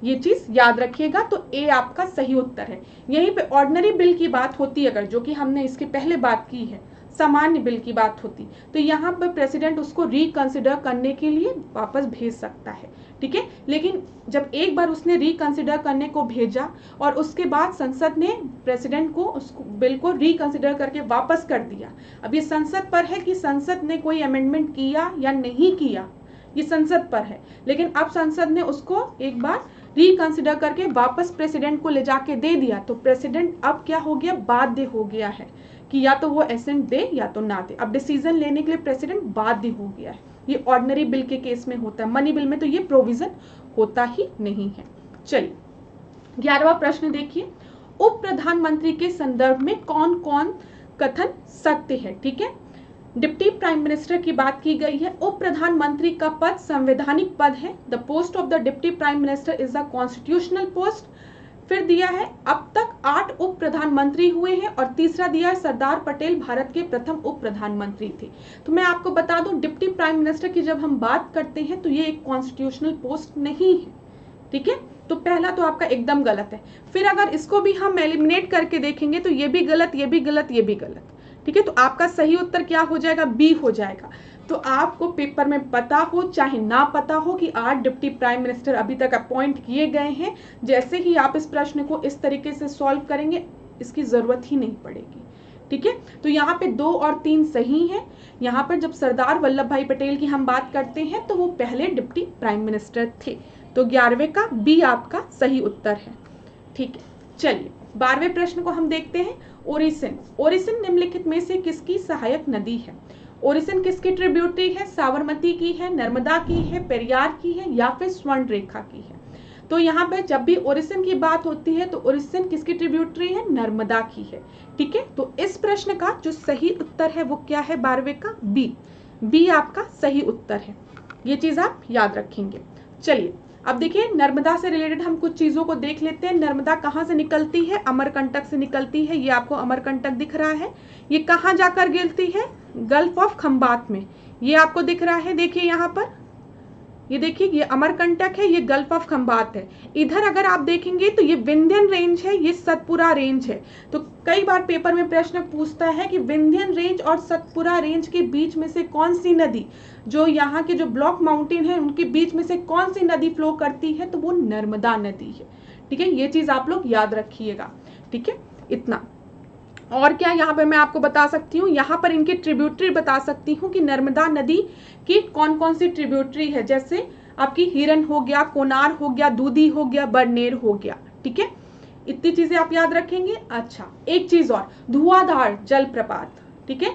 ये चीज याद रखिएगा। तो ए आपका सही उत्तर है। यहीं पे ऑर्डिनरी बिल की बात होती है, अगर जो कि हमने इसके पहले बात की है, सामान्य बिल की बात होती, तो यहाँ पर प्रेसिडेंट उसको रिकंसिडर करने के लिए वापस भेज सकता है, ठीक है। लेकिन जब एक बार उसने रिकंसिडर करने को भेजा और उसके बाद संसद ने प्रेसिडेंट को उसको बिल को रिकंसिडर करके वापस कर दिया, अब ये संसद पर है कि संसद ने कोई अमेंडमेंट किया या नहीं किया, ये संसद पर है। लेकिन अब संसद ने उसको एक बार रिकंसिडर करके वापस प्रेसिडेंट को ले जाके दे दिया, तो प्रेसिडेंट अब क्या हो गया, बाध्य हो गया है कि या तो वो एसेंट दे या तो ना दे। अब डिसीजन लेने के लिए प्रेसिडेंट बाध्य हो गया है। ये ऑर्डिनरी बिल के केस में होता है, मनी बिल में तो ये प्रोविजन होता ही नहीं है। चलिए 11वां प्रश्न देखिए, उप प्रधानमंत्री के संदर्भ में कौन कौन कथन सत्य है, ठीक है। डिप्टी प्राइम मिनिस्टर की बात की गई है। उप प्रधानमंत्री का पद संवैधानिक पद है। The post of the deputy prime minister is the constitutional post. फिर दिया है अब तक 8 उप प्रधानमंत्री हुए हैं और तीसरा दिया है सरदार पटेल भारत के प्रथम उप प्रधानमंत्री थे। तो मैं आपको बता दूं, डिप्टी प्राइम मिनिस्टर की जब हम बात करते हैं तो ये एक कॉन्स्टिट्यूशनल पोस्ट नहीं है, ठीक है। तो पहला तो आपका एकदम गलत है। फिर अगर इसको भी हम एलिमिनेट करके देखेंगे तो ये भी गलत, ये भी गलत, ये भी गलत, ठीक है। तो आपका सही उत्तर क्या हो जाएगा, बी हो जाएगा। तो आपको पेपर में पता हो चाहे ना पता हो कि 8 डिप्टी प्राइम मिनिस्टर अभी तक अपॉइंट किए गए हैं, जैसे ही आप इस प्रश्न को इस तरीके से सॉल्व करेंगे इसकी जरूरत ही नहीं पड़ेगी, ठीक है। तो यहाँ पे 2 और 3 सही हैं। यहाँ पर जब सरदार वल्लभ भाई पटेल की हम बात करते हैं तो वो पहले डिप्टी प्राइम मिनिस्टर थे। तो 11वें का बी आपका सही उत्तर है, ठीक है। चलिए 12वें प्रश्न को हम देखते हैं। ओरिसन, ओरिसन निम्नलिखित में से किसकी सहायक नदी है। ओरिसन किसकी ट्रिब्यूटरी है, साबरमती की है, नर्मदा की है, पेरियार की है या फिर स्वर्ण रेखा की है। तो यहाँ पे जब भी ओरिसन की बात होती है तो ओरिसन किसकी ट्रिब्यूटरी है? नर्मदा की है। ठीक है, तो इस प्रश्न का जो सही उत्तर है वो क्या है 12वें का? बी आपका सही उत्तर है। ये चीज आप याद रखेंगे। चलिए अब देखिए नर्मदा से रिलेटेड हम कुछ चीजों को देख लेते हैं। नर्मदा कहाँ से निकलती है? अमरकंटक से निकलती है। ये आपको अमरकंटक दिख रहा है। ये कहाँ जाकर गिरती है? गल्फ ऑफ खंबात में। ये आपको दिख रहा है, देखिए यहाँ पर, ये देखिए ये अमरकंटक है, ये गल्फ ऑफ खंबात है। इधर अगर आप देखेंगे तो ये विंध्यन रेंज है, ये सतपुरा रेंज है। तो कई बार पेपर में प्रश्न पूछता है कि विंध्यन रेंज और सतपुरा रेंज के बीच में से कौन सी नदी, जो यहाँ के जो ब्लॉक माउंटेन है उनके बीच में से कौन सी नदी फ्लो करती है? तो वो नर्मदा नदी है। ठीक है, ये चीज आप लोग याद रखिएगा। ठीक है, इतना। और क्या यहाँ पर मैं आपको बता सकती हूँ, यहाँ पर इनकी ट्रिब्यूटरी बता सकती हूँ कि नर्मदा नदी की कौन कौन सी ट्रिब्यूटरी है। जैसे आपकी हिरन हो गया, कोनार हो गया, दूधी हो गया, बरनेर हो गया। ठीक है, इतनी चीजें आप याद रखेंगे। अच्छा, एक चीज और, धुआंधार जलप्रपात। ठीक है,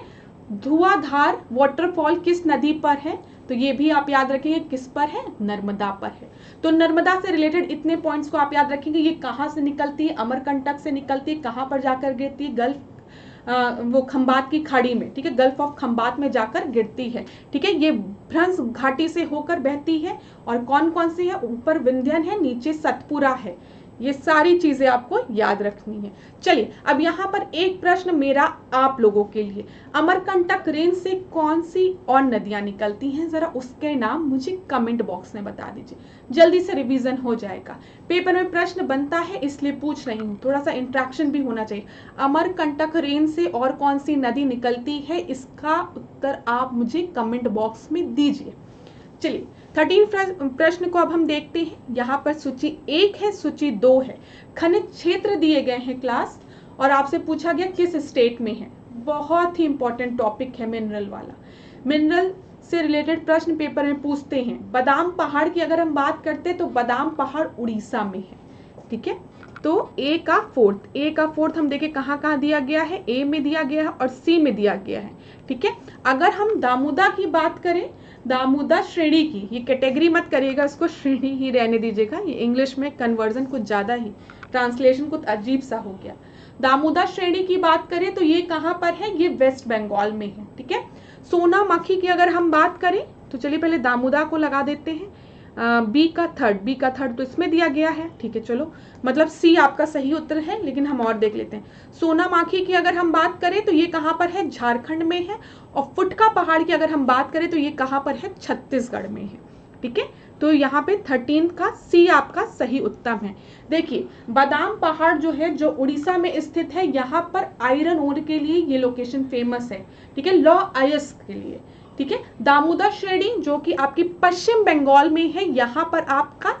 धुआंधार वाटरफॉल किस नदी पर है? तो ये भी आप याद रखेंगे, किस पर है? नर्मदा पर है। तो नर्मदा से रिलेटेड इतने पॉइंट्स को आप याद रखेंगे। ये कहाँ से निकलती है? अमरकंटक से निकलती है। कहाँ पर जाकर गिरती है? गल्फ वो खंबात की खाड़ी में। ठीक है, गल्फ ऑफ खंबात में जाकर गिरती है। ठीक है, ये भ्रंश घाटी से होकर बहती है। और कौन कौन सी है? ऊपर विंध्यन है, नीचे सतपुरा है। ये सारी चीजें आपको याद रखनी है। चलिए अब यहाँ पर एक प्रश्न मेरा आप लोगों के लिए, अमरकंटक रेंज से कौन सी और नदियां निकलती हैं? जरा उसके नाम मुझे कमेंट बॉक्स में बता दीजिए, जल्दी से रिवीजन हो जाएगा। पेपर में प्रश्न बनता है इसलिए पूछ रही हूँ, थोड़ा सा इंट्रैक्शन भी होना चाहिए। अमरकंटक रेंज से और कौन सी नदी निकलती है? इसका उत्तर आप मुझे कमेंट बॉक्स में दीजिए। चलिए 13 प्रश्न को अब हम देखते हैं। यहाँ पर सूची 1 है, सूची 2 है। खनिज क्षेत्र दिए गए हैं क्लास, और आपसे पूछा गया किस स्टेट में है। बहुत ही इंपॉर्टेंट टॉपिक है मिनरल वाला। मिनरल से रिलेटेड प्रश्न पेपर में पूछते हैं। बादाम पहाड़ की अगर हम बात करते हैं तो बादाम पहाड़ उड़ीसा में है। ठीक है, तो ए का फोर्थ हम देखें कहाँ कहाँ दिया गया है। ए में दिया गया है और सी में दिया गया है। ठीक है, अगर हम दामोदा की बात करें, दामोदा श्रेणी की, ये कैटेगरी मत करिएगा, इसको श्रेणी ही रहने दीजिएगा। ये इंग्लिश में कन्वर्जन कुछ ज्यादा ही, ट्रांसलेशन कुछ अजीब सा हो गया। दामोदा श्रेणी की बात करें तो ये कहाँ पर है? ये वेस्ट बंगाल में है। ठीक है, सोनामाखी की अगर हम बात करें तो चलिए पहले दामोदा को लगा देते हैं। बी का थर्ड तो इसमें दिया गया है। ठीक है, चलो मतलब सी आपका सही उत्तर है, लेकिन हम और देख लेते हैं। सोनामाखी की अगर हम बात करें तो ये कहाँ पर है? झारखंड में है। और फुटका पहाड़ की अगर हम बात करें तो ये कहाँ पर है? छत्तीसगढ़ में है। ठीक है, तो यहाँ पे 13 का सी आपका सही उत्तर है। देखिए बादाम पहाड़ जो है, जो उड़ीसा में स्थित है, यहाँ पर आयरन ओर के लिए ये लोकेशन फेमस है। ठीक है, लॉ अयस्क के लिए। ठीक है, दामोदर श्रेणी जो कि आपकी पश्चिम बंगाल में है, यहाँ पर आपका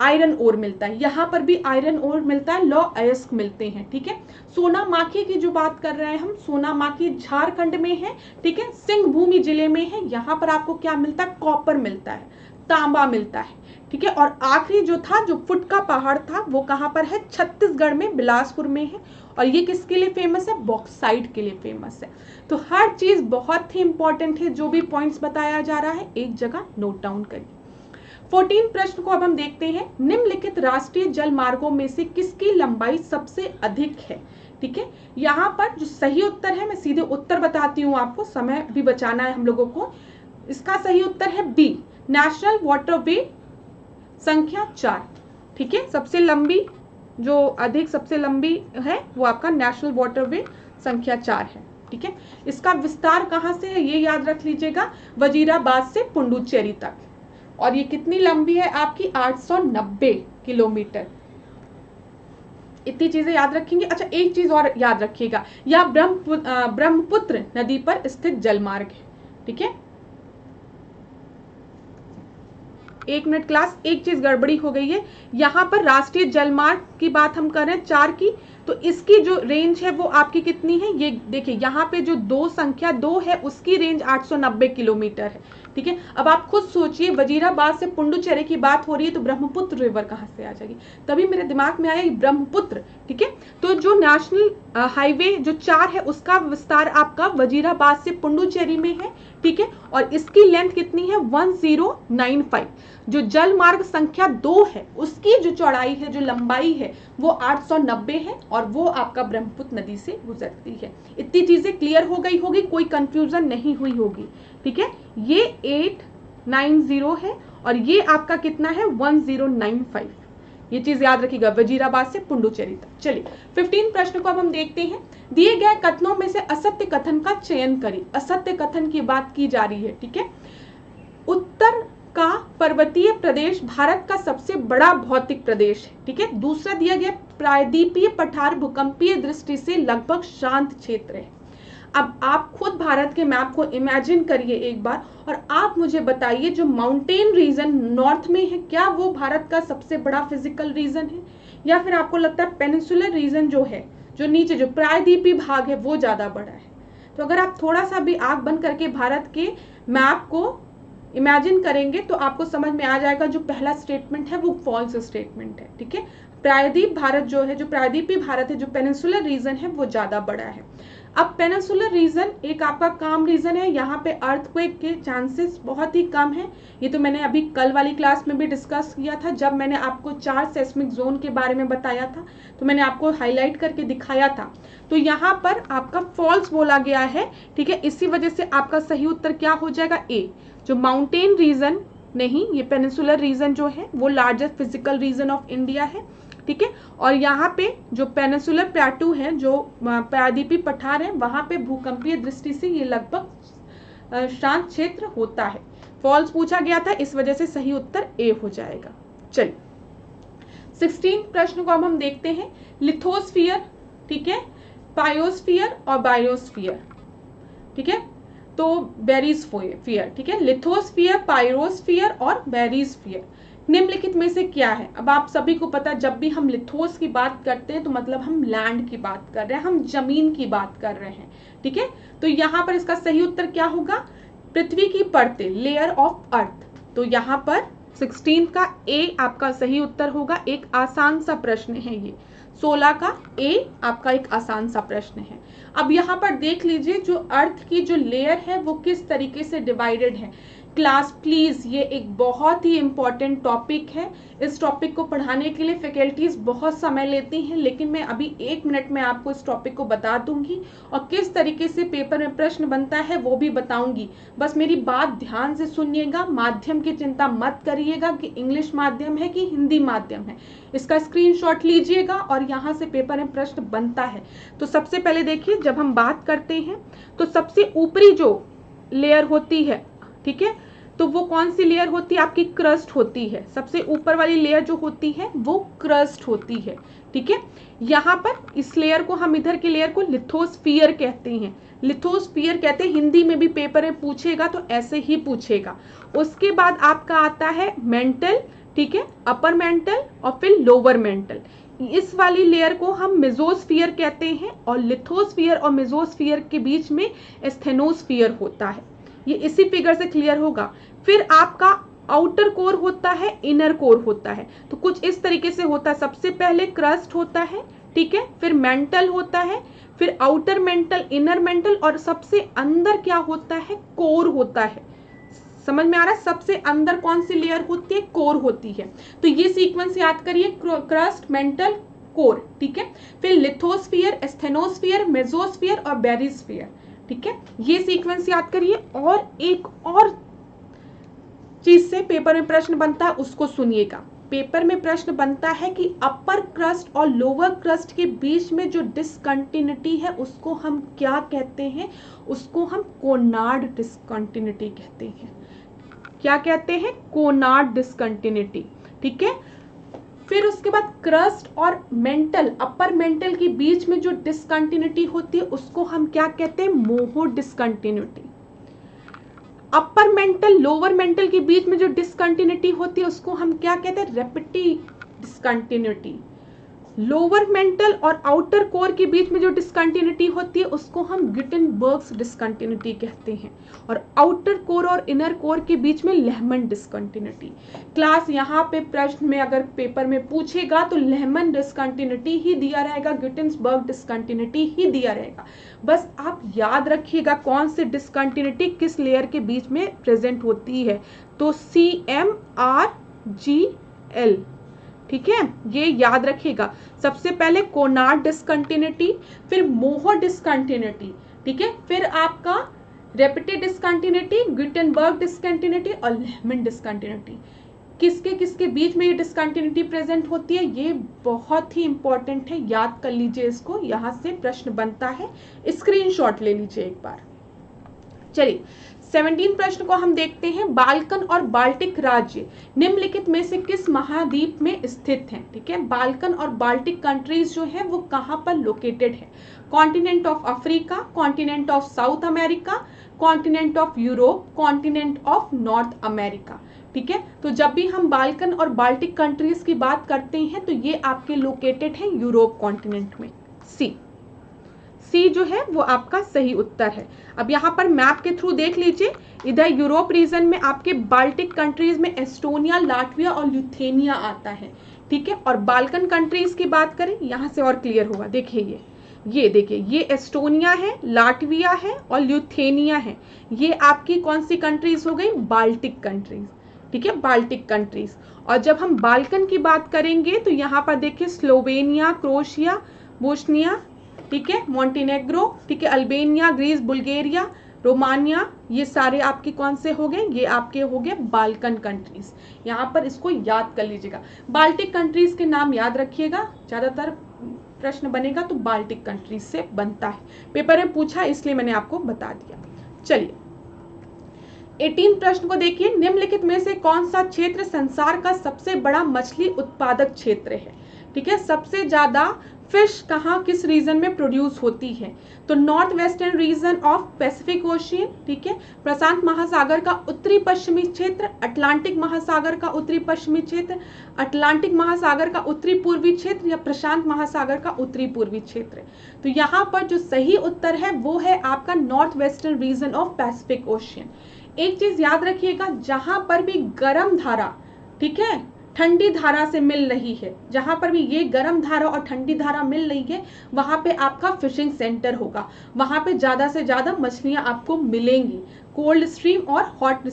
आयरन ओर मिलता है। यहाँ पर भी आयरन ओर मिलता है, लॉ अयस्क मिलते हैं। ठीक है, सोनामाखी की जो बात कर रहे हैं हम, सोनामाखी झारखंड में है। ठीक है, सिंहभूमि जिले में है। यहाँ पर आपको क्या मिलता है? कॉपर मिलता है, तांबा मिलता है। ठीक है, और आखिरी जो था, जो फुटका पहाड़ था, वो कहाँ पर है? छत्तीसगढ़ में, बिलासपुर में है। और ये किसके लिए फेमस है? बॉक्साइट के लिए फेमस है। तो हर चीज बहुत ही इंपॉर्टेंट है। जो भी पॉइंट्स बताया जा रहा है एक जगह नोट डाउन करिए। 14 प्रश्न को अब हम देखते हैं। निम्नलिखित राष्ट्रीय जल मार्गों में से किसकी लंबाई सबसे अधिक है? ठीक है, यहाँ पर जो सही उत्तर है, मैं सीधे उत्तर बताती हूँ आपको, समय भी बचाना है हम लोगों को। इसका सही उत्तर है बी, नेशनल वाटरवे संख्या 4। ठीक है, सबसे लंबी, जो अधिक सबसे लंबी है वो आपका नेशनल वाटरवे संख्या 4 है। ठीक है, इसका विस्तार कहाँ से है ये याद रख लीजिएगा, वजीराबाद से पुडुचेरी तक। और ये कितनी लंबी है आपकी? 890 किलोमीटर। इतनी चीजें याद रखेंगे। अच्छा, एक चीज और याद रखिएगा, यह ब्रह्मपुत्र नदी पर स्थित जलमार्ग है। ठीक है, एक मिनट क्लास, एक चीज गड़बड़ी हो गई है। यहाँ पर राष्ट्रीय जलमार्ग की बात हम कर रहे हैं 4 की, तो इसकी जो रेंज है वो आपकी कितनी है? ये देखिए, यहाँ पे जो संख्या 2 है उसकी रेंज 890 किलोमीटर है। ठीक है, अब आप खुद सोचिए, वजीराबाद से पुडुचेरी की बात हो रही है तो ब्रह्मपुत्र रिवर कहाँ से आ जाएगी? तभी मेरे दिमाग में आया ब्रह्मपुत्र। ठीक है, तो जो नेशनल हाईवे जो 4 है उसका विस्तार आपका वजीराबाद से पुडुचेरी में है। ठीक है, और इसकी लेंथ कितनी है 1095। जो जल मार्ग संख्या 2 है उसकी जो चौड़ाई है, जो लंबाई है वो 890 है और वो आपका ब्रह्मपुत्र नदी से गुजरती है। इतनी चीजें क्लियर हो गई होगी, कोई कंफ्यूजन नहीं हुई होगी। ठीक है, ये 890 है और ये आपका कितना है 1095। ये चीज याद रखिएगा, वजीराबाद से पुडुचेरी तक। चलिए 15 प्रश्न को अब हम देखते हैं। दिए गए कथनों में से असत्य कथन का चयन करें। असत्य कथन की बात की जा रही है। ठीक है, उत्तर का पर्वतीय प्रदेश भारत का सबसे बड़ा भौतिक प्रदेश है। ठीक है, दूसरा दिया गया प्रायद्वीपीय पठार भूकंपीय दृष्टि से लगभग शांत क्षेत्र है। अब आप खुद भारत के मैप को इमेजिन करिए एक बार और आप मुझे बताइए जो माउंटेन रीजन नॉर्थ में है क्या वो भारत का सबसे बड़ा फिजिकल रीजन है, या फिर आपको लगता है पेनिनसुलर रीजन जो है, जो नीचे जो प्रायद्वीपीय भाग है वो ज्यादा बड़ा है। तो अगर आप थोड़ा सा भी आंख बंद करके भारत के मैप को इमेजिन करेंगे तो आपको समझ में आ जाएगा जो पहला स्टेटमेंट है वो फॉल्स स्टेटमेंट है। ठीक है, प्रायद्वीप भारत जो है, जो प्रायद्वीपीय भारत है, जो पेनिनसुलर रीजन है वो ज्यादा बड़ा है। अब पेनिनसुलर रीजन एक आपका काम रीजन है, यहाँ पे अर्थक्वेक के चांसेस बहुत ही कम है। ये तो मैंने अभी कल वाली क्लास में भी डिस्कस किया था, जब मैंने आपको 4 सेस्मिक जोन के बारे में बताया था तो मैंने आपको हाईलाइट करके दिखाया था। तो यहाँ पर आपका फॉल्स बोला गया है। ठीक है, इसी वजह से आपका सही उत्तर क्या हो जाएगा ए। जो माउंटेन रीजन नहीं, ये पेनिनसुलर रीजन जो है वो largest physical region of India है। ठीक है, और यहाँ पे जो पेनिनसुलर प्लेटू है, जो प्रायद्वीपीय पठार है, वहां पे भूकंपीय दृष्टि से ये लगभग शांत क्षेत्र होता है। फॉल्स पूछा गया था, इस वजह से सही उत्तर ए हो जाएगा। चलिए 16 प्रश्न को अब हम देखते हैं। लिथोस्फीयर, ठीक है, पायोस्फीयर और बायोस्फीयर। ठीक है, तो बेरिस्फीयर। ठीक है, लिथोस्फीयर, पायरोस्फीयर और बेरिस्फीयर निम्नलिखित में से क्या है। अब आप सभी को पता है, जब भी हम लिथोस की बात करते हैं तो मतलब हम लैंड की बात कर रहे हैं, हम जमीन की बात कर रहे हैं। ठीक है, तो यहाँ पर इसका सही उत्तर क्या होगा, पृथ्वी की परतें, लेयर ऑफ अर्थ। तो यहाँ पर 16 का ए आपका सही उत्तर होगा। एक आसान सा प्रश्न है ये, 16 का ए आपका एक आसान सा प्रश्न है। अब यहाँ पर देख लीजिए जो अर्थ की जो लेयर है वो किस तरीके से डिवाइडेड है। क्लास प्लीज, ये एक बहुत ही इंपॉर्टेंट टॉपिक है। इस टॉपिक को पढ़ाने के लिए फैकल्टीज बहुत समय लेती हैं, लेकिन मैं अभी 1 मिनट में आपको इस टॉपिक को बता दूंगी और किस तरीके से पेपर में प्रश्न बनता है वो भी बताऊंगी। बस मेरी बात ध्यान से सुनिएगा, माध्यम की चिंता मत करिएगा कि इंग्लिश माध्यम है कि हिंदी माध्यम है। इसका स्क्रीनशॉट लीजिएगा और यहाँ से पेपर में प्रश्न बनता है। तो सबसे पहले देखिए, जब हम बात करते हैं तो सबसे ऊपरी जो लेयर होती है, ठीक है, तो वो कौन सी लेयर होती है, आपकी क्रस्ट होती है। सबसे ऊपर वाली लेयर जो होती है वो क्रस्ट होती है। ठीक है, यहाँ पर इस लेयर को, हम इधर की लेयर को लिथोस्फीयर कहते हैं। लिथोस्फीयर कहते हैं, हिंदी में भी पेपर में पूछेगा तो ऐसे ही पूछेगा। उसके बाद आपका आता है मेंटल, ठीक है, अपर मेंटल और फिर लोअर मेंटल। इस वाली लेयर को हम मेसोस्फीयर कहते हैं और लिथोस्फीयर और मेसोस्फीयर के बीच में स्टेनोस्फीयर होता है। ये इसी फिगर से क्लियर होगा। फिर आपका आउटर कोर होता है, इनर कोर होता है। तो कुछ इस तरीके से होता है, सबसे पहले क्रस्ट होता है, ठीक है, फिर मेंटल होता है, फिर आउटर मेंटल, इनर मेंटल और सबसे अंदर क्या होता है, कोर होता है। समझ में आ रहा है, सबसे अंदर कौन सी लेयर होती है, कोर होती है। तो ये सीक्वेंस याद करिए, क्रस्ट, मेंटल, कोर। ठीक है, फिर लिथोस्फीयर, स्टेनोस्फीयर, मेसोस्फीयर और बेरिस्फीयर। ठीक है, ये सीक्वेंस याद करिए। और एक और चीज से पेपर में प्रश्न बनता है, उसको सुनिएगा। पेपर में प्रश्न बनता है कि अपर क्रस्ट और लोअर क्रस्ट के बीच में जो डिसकंटिन्यूटी है उसको हम क्या कहते हैं, उसको हम कोनार्ड डिसकंटिन्यूटी कहते हैं। क्या कहते हैं, कोनार्ड डिसकंटिन्यूटी। ठीक है, फिर उसके बाद क्रस्ट और मेंटल, अपर मेंटल के बीच में जो डिसकंटिन्यूटी होती है उसको हम क्या कहते हैं, Moho discontinuity. Upper mantle, lower mantle के बीच में जो डिसकंटिन्यूटी होती है उसको हम क्या कहते हैं, रेपिटी डिसकंटिन्यूटी। लोअर मेंटल और आउटर कोर के बीच में जो डिसकंटिन्यूटी होती है उसको हम गुटेनबर्ग्स डिसकंटिन्यूटी कहते हैं, और आउटर कोर और इनर कोर के बीच में लेहमन डिसकंटिन्यूटी। क्लास यहाँ पे प्रश्न में अगर पेपर में पूछेगा तो लेहमन डिसकंटिन्यूटी ही दिया रहेगा, गुटेनबर्ग डिसकंटिन्यूटी ही दिया रहेगा। बस आप याद रखिएगा कौन सी डिसकंटिन्यूटी किस लेयर के बीच में प्रेजेंट होती है, तो CMRGL, ठीक है, ये याद रखिएगा। सबसे पहले कोनार्ड डिसकंटिन्यूटी, फिर मोहर डिसकंटिन्यूटी, ठीक है, फिर आपका रेपिटेड डिसकंटिन्यूटी, गुटेनबर्ग डिसकंटिन्यूटी और लेहमन डिसकंटिन्यूटी। किसके किसके बीच में ये डिसकंटिन्यूटी प्रेजेंट होती है, ये बहुत ही इंपॉर्टेंट है, याद कर लीजिए इसको, यहां से प्रश्न बनता है, स्क्रीनशॉट ले लीजिए एक बार। चलिए 17 प्रश्न को हम देखते हैं। बाल्कन और बाल्टिक राज्य निम्नलिखित में से किस महाद्वीप में स्थित हैं? ठीक है, बाल्कन और बाल्टिक कंट्रीज जो है वो कहां पर लोकेटेड है? Continent of Africa, continent of south America, continent of Europe, continent of north America. ठीक है, तो जब भी हम बाल्कन और बाल्टिक कंट्रीज की बात करते हैं तो ये आपके लोकेटेड है यूरोप कॉन्टिनेंट में। सी जो है वो आपका सही उत्तर है। अब यहाँ पर मैप के थ्रू देख लीजिए, इधर यूरोप रीजन में आपके बाल्टिक कंट्रीज में एस्टोनिया, लाटविया और ल्यूथेनिया आता है। ठीक है, और बाल्कन कंट्रीज की बात करें, यहाँ से और क्लियर होगा। देखिए ये देखिए, ये एस्टोनिया है, लाटविया है और ल्यूथेनिया है। ये आपकी कौन सी कंट्रीज हो गई? Baltic countries. ठीक है, बाल्टिक कंट्रीज। और जब हम बाल्कन की बात करेंगे तो यहाँ पर देखिए स्लोवेनिया, क्रोएशिया, बोस्निया, ठीक है, मॉन्टेनेग्रो, ठीक है, अल्बेनिया, ग्रीस, बुल्गारिया, रोमानिया, ये सारे आपके कौन से हो गए? ये आपके हो गए बाल्कन कंट्रीज। यहाँ पर इसको याद कर लीजिएगा, बाल्टिक कंट्रीज के नाम याद रखिएगा, ज्यादातर प्रश्न बनेगा तो बाल्टिक कंट्रीज से बनता है, पेपर में पूछा इसलिए मैंने आपको बता दिया। चलिए 18 प्रश्न को देखिए। निम्नलिखित में से कौन सा क्षेत्र संसार का सबसे बड़ा मछली उत्पादक क्षेत्र है? ठीक है, सबसे ज्यादा फिश कहाँ किस रीजन में प्रोड्यूस होती है? तो north western region of Pacific ocean, ठीक है, प्रशांत महासागर का उत्तरी पश्चिमी क्षेत्र, अटलांटिक महासागर का उत्तरी पश्चिमी क्षेत्र, अटलांटिक महासागर का उत्तरी पूर्वी क्षेत्र या प्रशांत महासागर का उत्तरी पूर्वी क्षेत्र। तो यहाँ पर जो सही उत्तर है वो है आपका north western region of Pacific ocean. एक चीज याद रखिएगा, जहां पर भी गर्म धारा, ठीक है, ठंडी धारा से मिल रही है, जहां पर भी ये गर्म धारा और ठंडी धारा मिल रही है वहां पे आपका फिशिंग सेंटर होगा, वहां पे ज्यादा से ज्यादा मछलियां आपको मिलेंगी। कोल्ड स्ट्रीम और हॉट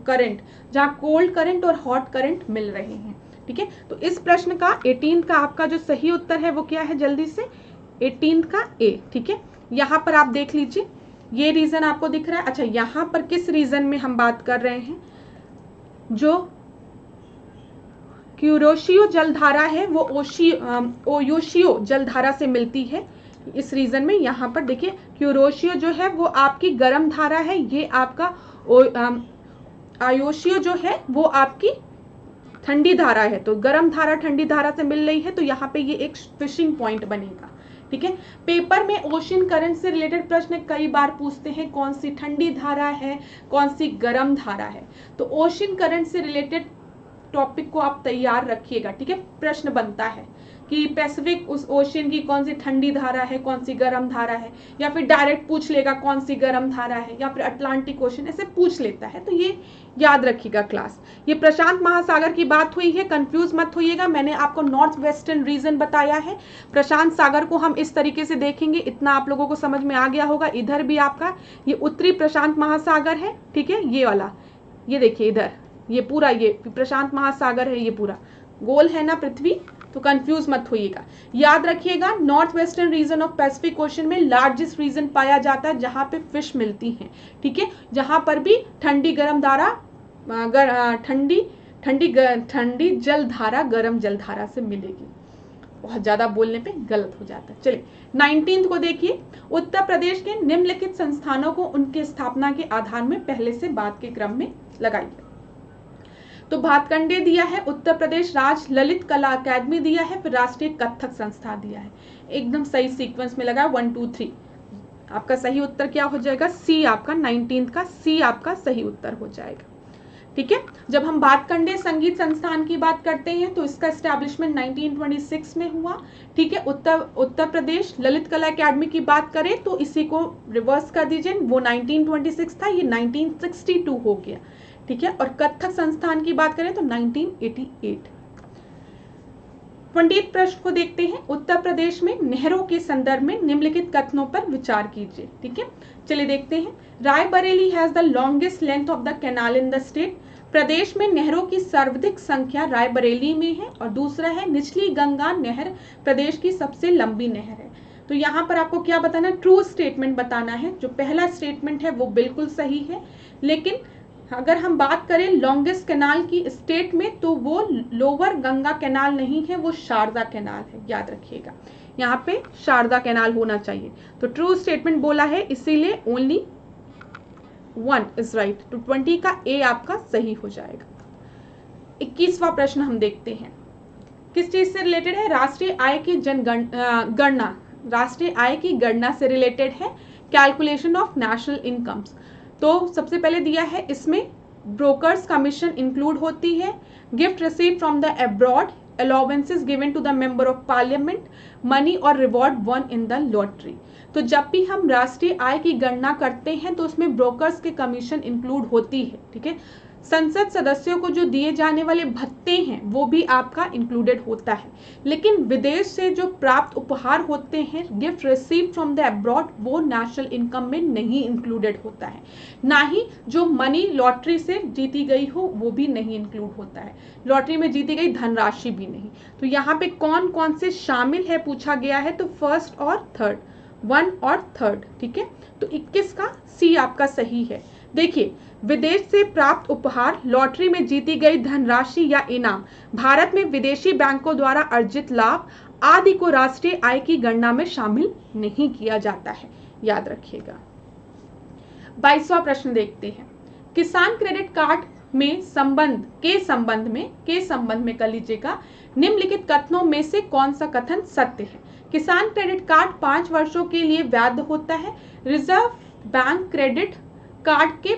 करंट, जहां कोल्ड करंट और हॉट करंट मिल रहे हैं। ठीक है, तो इस प्रश्न का 18 का आपका जो सही उत्तर है वो क्या है? जल्दी से 18 का ए। ठीक है, यहाँ पर आप देख लीजिए, ये रीजन आपको दिख रहा है। अच्छा, यहाँ पर किस रीजन में हम बात कर रहे हैं? जो क्यूरोशियो जलधारा है वो ओयोशियो जलधारा से मिलती है इस रीजन में। यहाँ पर देखिए क्यूरोशियो जो है वो आपकी गर्म धारा है, ये आपका आयोशियो जो है वो आपकी ठंडी धारा है। तो गर्म धारा ठंडी धारा से मिल रही है, तो यहाँ पे ये एक फिशिंग पॉइंट बनेगा। ठीक है, पेपर में ओशन करंट से रिलेटेड प्रश्न कई बार पूछते हैं, कौन सी ठंडी धारा है, कौन सी गर्म धारा है। तो ओशन करंट से रिलेटेड टॉपिक को आप तैयार रखिएगा। ठीक है, प्रश्न बनता है कि पैसिफिक उस ओशियन की कौन सी ठंडी धारा है, कौन सी गर्म धारा है, या फिर डायरेक्ट पूछ लेगा कौन सी गर्म धारा है, या फिर अटलांटिक ओशियन, ऐसे पूछ लेता है। तो ये याद रखिएगा क्लास। ये प्रशांत महासागर की बात हुई है, कंफ्यूज मत होइएगा, मैंने आपको नॉर्थ वेस्टर्न रीजन बताया है। प्रशांत सागर को हम इस तरीके से देखेंगे, इतना आप लोगों को समझ में आ गया होगा। इधर भी आपका ये उत्तरी प्रशांत महासागर है, ठीक है, ये वाला, ये देखिए इधर ये पूरा ये प्रशांत महासागर है, ये पूरा गोल है ना पृथ्वी, तो कंफ्यूज मत होइएगा। याद रखिएगा north western region of Pacific ocean में लार्जेस्ट रीजन पाया जाता है जहां पे फिश मिलती हैं। ठीक है, जहां पर भी ठंडी गर्म धारा ठंडी जल धारा गर्म जल धारा से मिलेगी। बहुत ज्यादा बोलने पे गलत हो जाता है। चलिए 19 को देखिए। उत्तर प्रदेश के निम्नलिखित संस्थानों को उनकी स्थापना के आधार में पहले से बाद के क्रम में लगाइए। तो भातखंडे दिया है, उत्तर प्रदेश राज्य ललित कला अकादमी दिया है, फिर राष्ट्रीय कथक संस्था दिया है। एकदम सही सीक्वेंस में लगा 1 2 3। आपका सही उत्तर क्या हो जाएगा? सी आपका 19 का सी आपका सही उत्तर हो जाएगा। ठीक है। जब हम बात कंडे संगीत संस्थान की बात करते हैं तो इसका एस्टैब्लिशमेंट 1926 में हुआ। ठीक है। उत्तर प्रदेश ललित कला एकेडमी की बात करें तो इसी को रिवर्स कर दीजिए, वो 1926 था, ये 1962 हो गया। ठीक है। और कथक संस्थान की बात करें तो 1988। 20 प्रश्न को देखते हैं। उत्तर प्रदेश में नहरों के संदर्भ में निम्नलिखित कथनों पर विचार कीजिए। ठीक है, चलिए देखते हैं। Raebareli has the longest length of the canal in the state. प्रदेश में नहरों की सर्वाधिक संख्या रायबरेली में है। और दूसरा है निचली गंगा नहर प्रदेश की सबसे लंबी नहर है। तो यहाँ पर आपको क्या बताना, ट्रू स्टेटमेंट बताना है। जो पहला स्टेटमेंट है वो बिल्कुल सही है, लेकिन अगर हम बात करें लॉन्गेस्ट कैनाल की स्टेट में तो वो लोअर गंगा कैनाल नहीं है, वो शारदा कैनाल है, याद रखिएगा। यहाँ पे शारदा कैनाल होना चाहिए। तो ट्रू स्टेटमेंट बोला है, इसीलिए ओनली 1 इज राइट। तो 20 का ए आपका सही हो जाएगा। 21वां प्रश्न हम देखते हैं, किस चीज से रिलेटेड है? राष्ट्रीय आय की गणना, राष्ट्रीय आय की गणना से रिलेटेड है। Calculation of national incomes. तो सबसे पहले दिया है, इसमें ब्रोकर्स कमीशन इंक्लूड होती है, gift receive from the abroad, allowances given to the member of parliament, money और reward won in the lottery. तो जब भी हम राष्ट्रीय आय की गणना करते हैं तो उसमें ब्रोकर्स के कमीशन इंक्लूड होती है। ठीक है। संसद सदस्यों को जो दिए जाने वाले भत्ते हैं वो भी आपका इंक्लूडेड होता है, लेकिन विदेश से जो प्राप्त उपहार होते हैं, gift receive from the abroad, वो नेशनल इनकम में नहीं इंक्लूडेड होता है। ना ही जो मनी लॉटरी से जीती गई हो वो भी नहीं इंक्लूड होता है, लॉटरी में जीती गई धनराशि भी नहीं। तो यहाँ पे कौन कौन से शामिल है पूछा गया है, तो फर्स्ट और थर्ड, 1 और 3। ठीक है। तो 21 का सी आपका सही है। देखिए, विदेश से प्राप्त उपहार, लॉटरी में जीती गई धनराशि या इनाम, भारत में विदेशी बैंकों द्वारा अर्जित लाभ आदि को राष्ट्रीय आय की गणना में शामिल नहीं किया जाता है, याद रखिएगा। 22वां प्रश्न देखते हैं। किसान क्रेडिट कार्ड में संबंध में कर लीजिएगा, निम्नलिखित कथनों में से कौन सा कथन सत्य है? किसान क्रेडिट कार्ड 5 वर्षों के लिए वैध होता है। रिजर्व बैंक क्रेडिट कार्ड के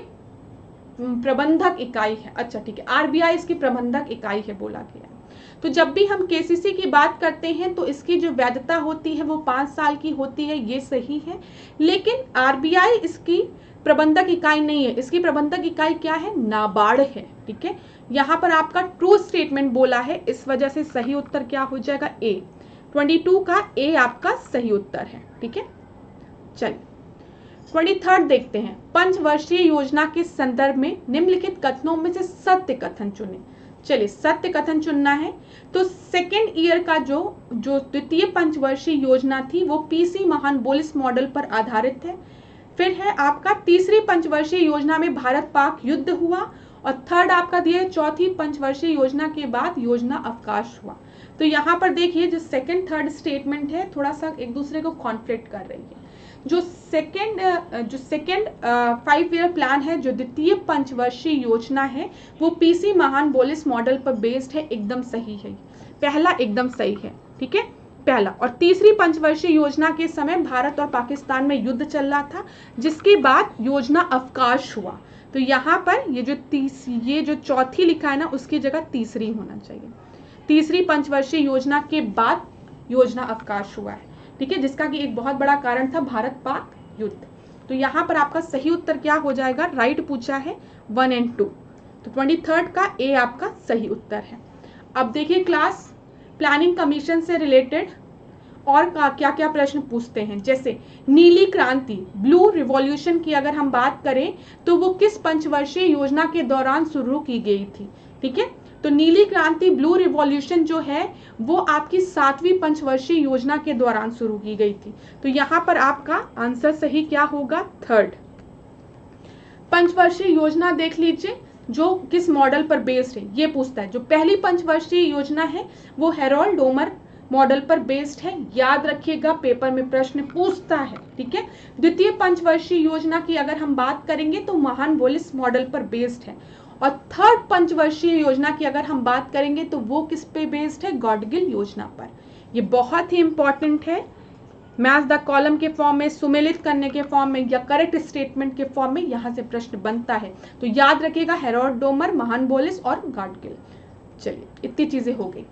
प्रबंधक इकाई है। अच्छा ठीक है, आरबीआई इसकी प्रबंधक इकाई है बोला गया। तो जब भी हम केसीसी की बात करते हैं तो इसकी जो वैधता होती है वो 5 साल की होती है, ये सही है। लेकिन आरबीआई इसकी प्रबंधक इकाई नहीं है, इसकी प्रबंधक इकाई क्या है? नाबार्ड है। ठीक है। यहाँ पर आपका ट्रू स्टेटमेंट बोला है, इस वजह से सही उत्तर क्या हो जाएगा? ए। 22 का ए आपका सही उत्तर है। ठीक है। चलिए 23 देखते हैं। पंचवर्षीय योजना के संदर्भ में निम्नलिखित कथनों में से सत्य कथन चुनें। चलिए सत्य कथन चुनना है। तो सेकेंड ईयर का जो द्वितीय पंचवर्षीय योजना थी वो पीसी महानबोलिस मॉडल पर आधारित है। फिर है आपका तीसरी पंचवर्षीय योजना में भारत पाक युद्ध हुआ, और थर्ड आपका दिया चौथी पंचवर्षीय योजना के बाद योजना अवकाश हुआ। तो यहाँ पर देखिए जो सेकेंड थर्ड स्टेटमेंट है थोड़ा सा एक दूसरे को कॉन्फ्लिक्ट कर रही है। जो सेकेंड 5 ईयर प्लान है, जो द्वितीय पंचवर्षीय योजना है, वो पीसी महानबोलिस मॉडल पर बेस्ड है, एकदम सही है। पहला एकदम सही है। ठीक है, पहला। और तीसरी पंचवर्षीय योजना के समय भारत और पाकिस्तान में युद्ध चल रहा था, जिसके बाद योजना अवकाश हुआ। तो यहाँ पर ये जो चौथी लिखा है ना, उसकी जगह तीसरी होना चाहिए। तीसरी पंचवर्षीय योजना के बाद योजना अवकाश हुआ है। ठीक है, जिसका कि एक बहुत बड़ा कारण था भारत पाक युद्ध। तो यहाँ पर आपका सही उत्तर क्या हो जाएगा? राइट पूछा है 1 और 2। तो 23 का ए आपका सही उत्तर है। अब देखिए क्लास प्लानिंग कमीशन से रिलेटेड और क्या क्या प्रश्न पूछते हैं। जैसे नीली क्रांति, ब्लू रिवॉल्यूशन की अगर हम बात करें तो वो किस पंचवर्षीय योजना के दौरान शुरू की गई थी? ठीक है, तो नीली क्रांति ब्लू रिवॉल्यूशन जो है वो आपकी 7वीं पंचवर्षीय योजना के दौरान शुरू की गई थी। तो यहाँ पर आपका आंसर सही क्या होगा? थर्ड। पंचवर्षीय योजना देख लीजिए जो किस मॉडल पर बेस्ड है, ये पूछता है। जो पहली पंचवर्षीय योजना है वो हेरोल्ड डोमर मॉडल पर बेस्ड है, याद रखिएगा, पेपर में प्रश्न पूछता है। ठीक है, द्वितीय पंचवर्षीय योजना की अगर हम बात करेंगे तो महानबोलिस मॉडल पर बेस्ड है। और थर्ड पंचवर्षीय योजना की अगर हम बात करेंगे तो वो किस पे बेस्ड है? गॉडगिल योजना पर। ये बहुत ही इंपॉर्टेंट है, मैच द कॉलम के फॉर्म में, सुमेलित करने के फॉर्म में या करेक्ट स्टेटमेंट के फॉर्म में यहाँ से प्रश्न बनता है। तो याद रखिएगा हेरोड डोमर, महान बोलिस और गाडगिल। चलिए इतनी चीजें हो गई।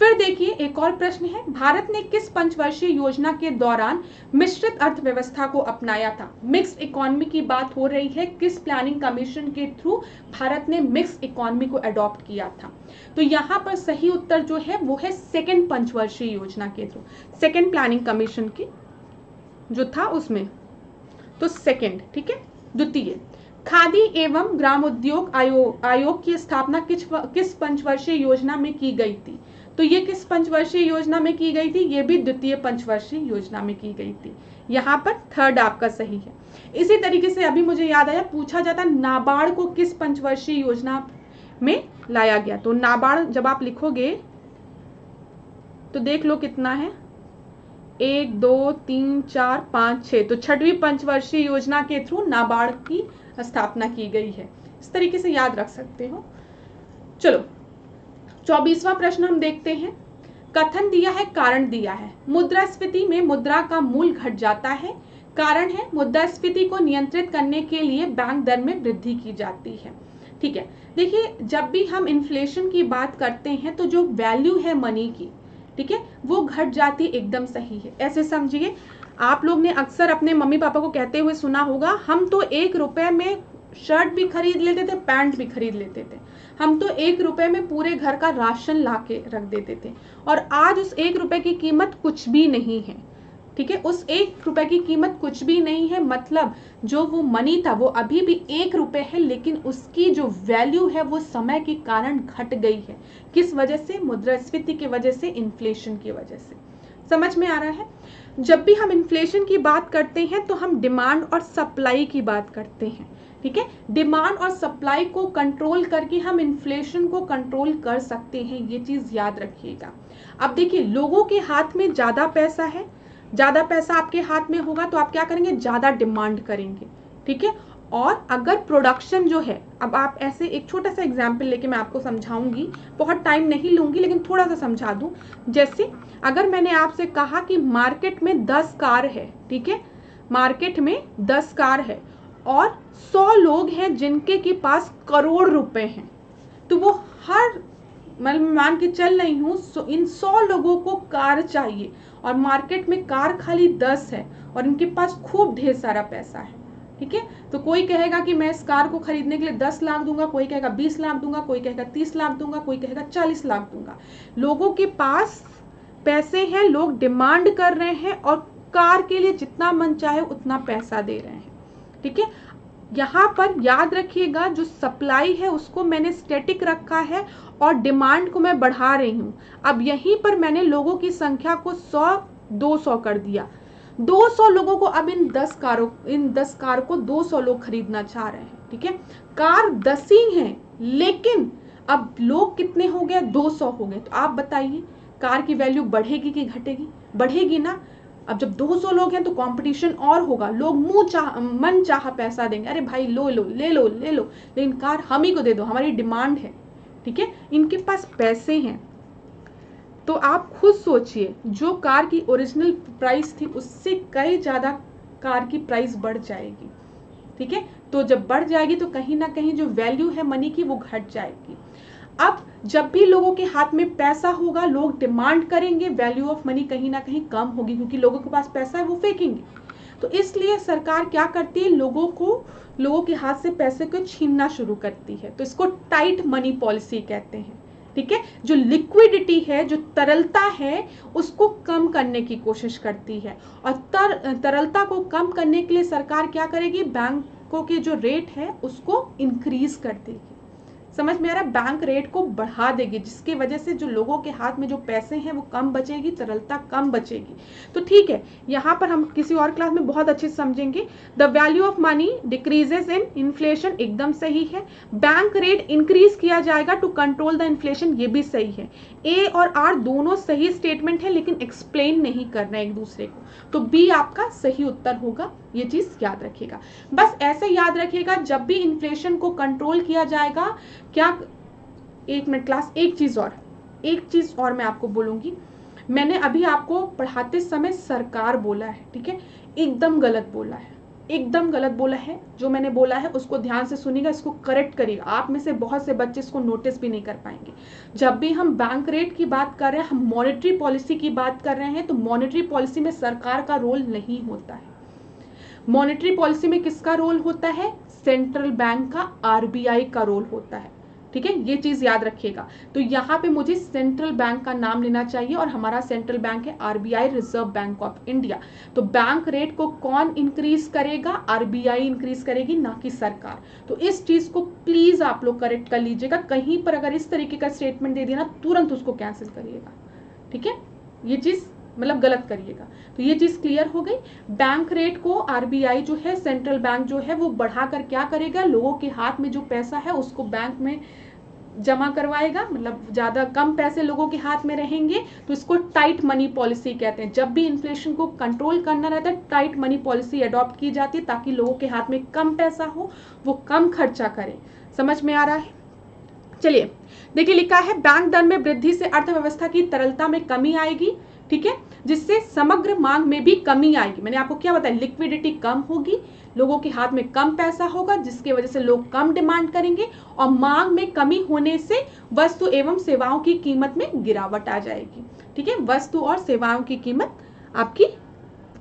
फिर देखिए एक और प्रश्न है, भारत ने किस पंचवर्षीय योजना के दौरान मिश्रित अर्थव्यवस्था को अपनाया था? मिक्स्ड इकोनॉमी की बात हो रही है, किस प्लानिंग कमीशन के थ्रू भारत ने मिक्स्ड इकोनॉमी को अडॉप्ट किया था? तो यहाँ पर सही उत्तर जो है वो है सेकेंड पंचवर्षीय योजना के थ्रू, सेकेंड प्लानिंग कमीशन की जो था उसमें, तो सेकेंड, ठीक है। द्वितीय, खादी एवं ग्रामोद्योग आयोग की स्थापना किस पंचवर्षीय योजना में की गई थी? तो ये किस पंचवर्षीय योजना में की गई थी? ये भी द्वितीय पंचवर्षीय योजना में की गई थी। यहाँ पर थर्ड आपका सही है। इसी तरीके से अभी मुझे याद आया, पूछा जाता नाबार्ड को किस पंचवर्षीय योजना में लाया गया? तो नाबार्ड जब आप लिखोगे तो देख लो कितना है, 1 2 3 4 5 6, तो छठवीं पंचवर्षीय योजना के थ्रू नाबार्ड की स्थापना की गई है। इस तरीके से याद रख सकते हो। चलो 24वां प्रश्न हम देखते हैं। कथन दिया है, कारण दिया है। मुद्रास्फीति में मुद्रा का मूल घट जाता है, कारण है मुद्रास्फीति को नियंत्रित करने के लिए बैंक दर में वृद्धि की जाती है। ठीक है, देखिए जब भी हम इन्फ्लेशन की बात करते हैं तो जो वैल्यू है मनी की, ठीक है, वो घट जाती, एकदम सही है। ऐसे समझिए, आप लोग ने अक्सर अपने मम्मी पापा को कहते हुए सुना होगा, हम तो 1 रुपए में शर्ट भी खरीद लेते थे, पैंट भी खरीद लेते थे, हम तो 1 रुपए में पूरे घर का राशन ला के रख देते थे, और आज उस 1 रुपए की कीमत कुछ भी नहीं है। ठीक है, उस 1 रुपए की कीमत कुछ भी नहीं है, मतलब जो वो मनी था वो अभी भी 1 रुपए है, लेकिन उसकी जो वैल्यू है वो समय के कारण घट गई है। किस वजह से? मुद्रास्फीति की वजह से, इन्फ्लेशन की वजह से। समझ में आ रहा है? जब भी हम इन्फ्लेशन की बात करते हैं तो हम डिमांड और सप्लाई की बात करते हैं। ठीक है, डिमांड और सप्लाई को कंट्रोल करके हम इन्फ्लेशन को कंट्रोल कर सकते हैं, ये चीज याद रखिएगा। अब देखिए, लोगों के हाथ में ज्यादा पैसा है, ज्यादा पैसा आपके हाथ में होगा तो आप क्या करेंगे? ज्यादा डिमांड करेंगे। ठीक है, और अगर प्रोडक्शन जो है, अब आप ऐसे एक छोटा सा एग्जाम्पल लेके मैं आपको समझाऊंगी, बहुत टाइम नहीं लूंगी लेकिन थोड़ा सा समझा दूं। जैसे अगर मैंने आपसे कहा कि मार्केट में 10 कार है, ठीक है, मार्केट में 10 कार है और 100 लोग हैं जिनके के पास करोड़ रुपए हैं, तो वो हर, मैं मान के चल रही हूँ, इन 100 लोगों को कार चाहिए और मार्केट में कार खाली 10 है और इनके पास खूब ढेर सारा पैसा है। ठीक है, तो कोई कहेगा कि मैं इस कार को खरीदने के लिए 10 लाख दूंगा, कोई कहेगा 20 लाख दूंगा, कोई कहेगा 30 लाख दूंगा, कोई कहेगा 40 लाख दूंगा। लोगों के पास पैसे हैं, लोग डिमांड कर रहे हैं और कार के लिए जितना मन चाहे उतना पैसा दे रहे हैं। ठीक है, यहाँ पर याद रखिएगा, जो सप्लाई है उसको मैंने स्टैटिक रखा है और डिमांड को मैं बढ़ा रही हूँ। अब यहीं पर मैंने लोगों की संख्या को 100 200 कर दिया। 200 लोगों को अब इन 10 कार को 200 लोग खरीदना चाह रहे हैं। ठीक है, कार 10 ही हैं, लेकिन अब लोग कितने हो गए? 200 हो गए। तो आप बताइए कार की वैल्यू बढ़ेगी कि घटेगी? बढ़ेगी ना। अब जब 200 लोग हैं तो कंपटीशन और होगा, लोग मन चाह पैसा देंगे, अरे भाई लो लो ले लो ले लो, लेकिन कार हम ही को दे दो, हमारी डिमांड है। ठीक है, इनके पास पैसे हैं। तो आप खुद सोचिए, जो कार की ओरिजिनल प्राइस थी उससे कई ज्यादा कार की प्राइस बढ़ जाएगी। ठीक है, तो जब बढ़ जाएगी तो कहीं ना कहीं जो वैल्यू है मनी की वो घट जाएगी। अब जब भी लोगों के हाथ में पैसा होगा, लोग डिमांड करेंगे, वैल्यू ऑफ मनी कहीं ना कहीं कम होगी, क्योंकि लोगों के पास पैसा है, वो फेंकेंगे। तो इसलिए सरकार क्या करती है? लोगों के हाथ से पैसे को छीनना शुरू करती है। तो इसको टाइट मनी पॉलिसी कहते हैं। ठीक है, जो लिक्विडिटी है, जो तरलता है, उसको कम करने की कोशिश करती है। और तरलता को कम करने के लिए सरकार क्या करेगी? बैंकों के जो रेट है उसको इंक्रीज कर देगी। समझ में आ रहा है? बैंक रेट को बढ़ा देगी, जिसकी वजह से जो लोगों के हाथ में जो पैसे हैं वो कम बचेगी, तरलता कम बचेगी। तो ठीक है, यहाँ पर हम किसी और क्लास में बहुत अच्छे से समझेंगे। The value of money decreases in inflation, एकदम सही है। बैंक रेट इंक्रीज किया जाएगा टू कंट्रोल द इन्फ्लेशन, ये भी सही है। ए और आर दोनों सही स्टेटमेंट है, लेकिन एक्सप्लेन नहीं करना एक दूसरे को, तो बी आपका सही उत्तर होगा। ये चीज याद रखिएगा। बस ऐसे याद रखिएगा, जब भी इन्फ्लेशन को कंट्रोल किया जाएगा, क्या, एक मिनट क्लास, एक चीज और मैं आपको बोलूंगी। मैंने अभी आपको पढ़ाते समय सरकार बोला है, ठीक है, एकदम गलत बोला है, एकदम गलत बोला है। जो मैंने बोला है उसको ध्यान से सुनिएगा, इसको करेक्ट करिएगा। आप में से बहुत से बच्चे इसको नोटिस भी नहीं कर पाएंगे। जब भी हम बैंक रेट की बात कर रहे हैं, हम मॉनेटरी पॉलिसी की बात कर रहे हैं, तो मॉनेटरी पॉलिसी में सरकार का रोल नहीं होता है। मॉनेटरी पॉलिसी में किसका रोल होता है? सेंट्रल बैंक का, आरबीआई का रोल होता है, ठीक है, ये चीज याद रखिएगा। तो यहाँ पे मुझे सेंट्रल बैंक का नाम लेना चाहिए और हमारा सेंट्रल बैंक है RBI, reserve bank of India. तो बैंक रेट को कौन इंक्रीज करेगा? आरबीआई इंक्रीज करेगी, ना कि सरकार। तो इस चीज को प्लीज आप लोग करेक्ट कर लीजिएगा। कहीं पर अगर इस तरीके का स्टेटमेंट दे दिया ना, तुरंत उसको कैंसिल करिएगा, ठीक है, ये चीज मतलब गलत करिएगा। तो ये चीज क्लियर हो गई। बैंक रेट को आरबीआई जो है, सेंट्रल बैंक जो है, वो बढ़ाकर क्या करेगा? लोगों के हाथ में जो पैसा है उसको बैंक में जमा करवाएगा, मतलब ज्यादा कम पैसे लोगों के हाथ में रहेंगे। तो इसको टाइट मनी पॉलिसी कहते हैं। जब भी इन्फ्लेशन को कंट्रोल करना रहता है, टाइट मनी पॉलिसी अडॉप्ट की जाती है, ताकि लोगों के हाथ में कम पैसा हो, वो कम खर्चा करें। समझ में आ रहा है? चलिए देखिए, लिखा है बैंक दर में वृद्धि से अर्थव्यवस्था की तरलता में कमी आएगी, ठीक है, जिससे समग्र मांग में भी कमी आएगी। मैंने आपको क्या बताया? लिक्विडिटी कम होगी, लोगों के हाथ में कम पैसा होगा, जिसकी वजह से लोग कम डिमांड करेंगे, और मांग में कमी होने से वस्तु एवं सेवाओं की कीमत में गिरावट आ जाएगी, ठीक है, वस्तु और सेवाओं की कीमत आपकी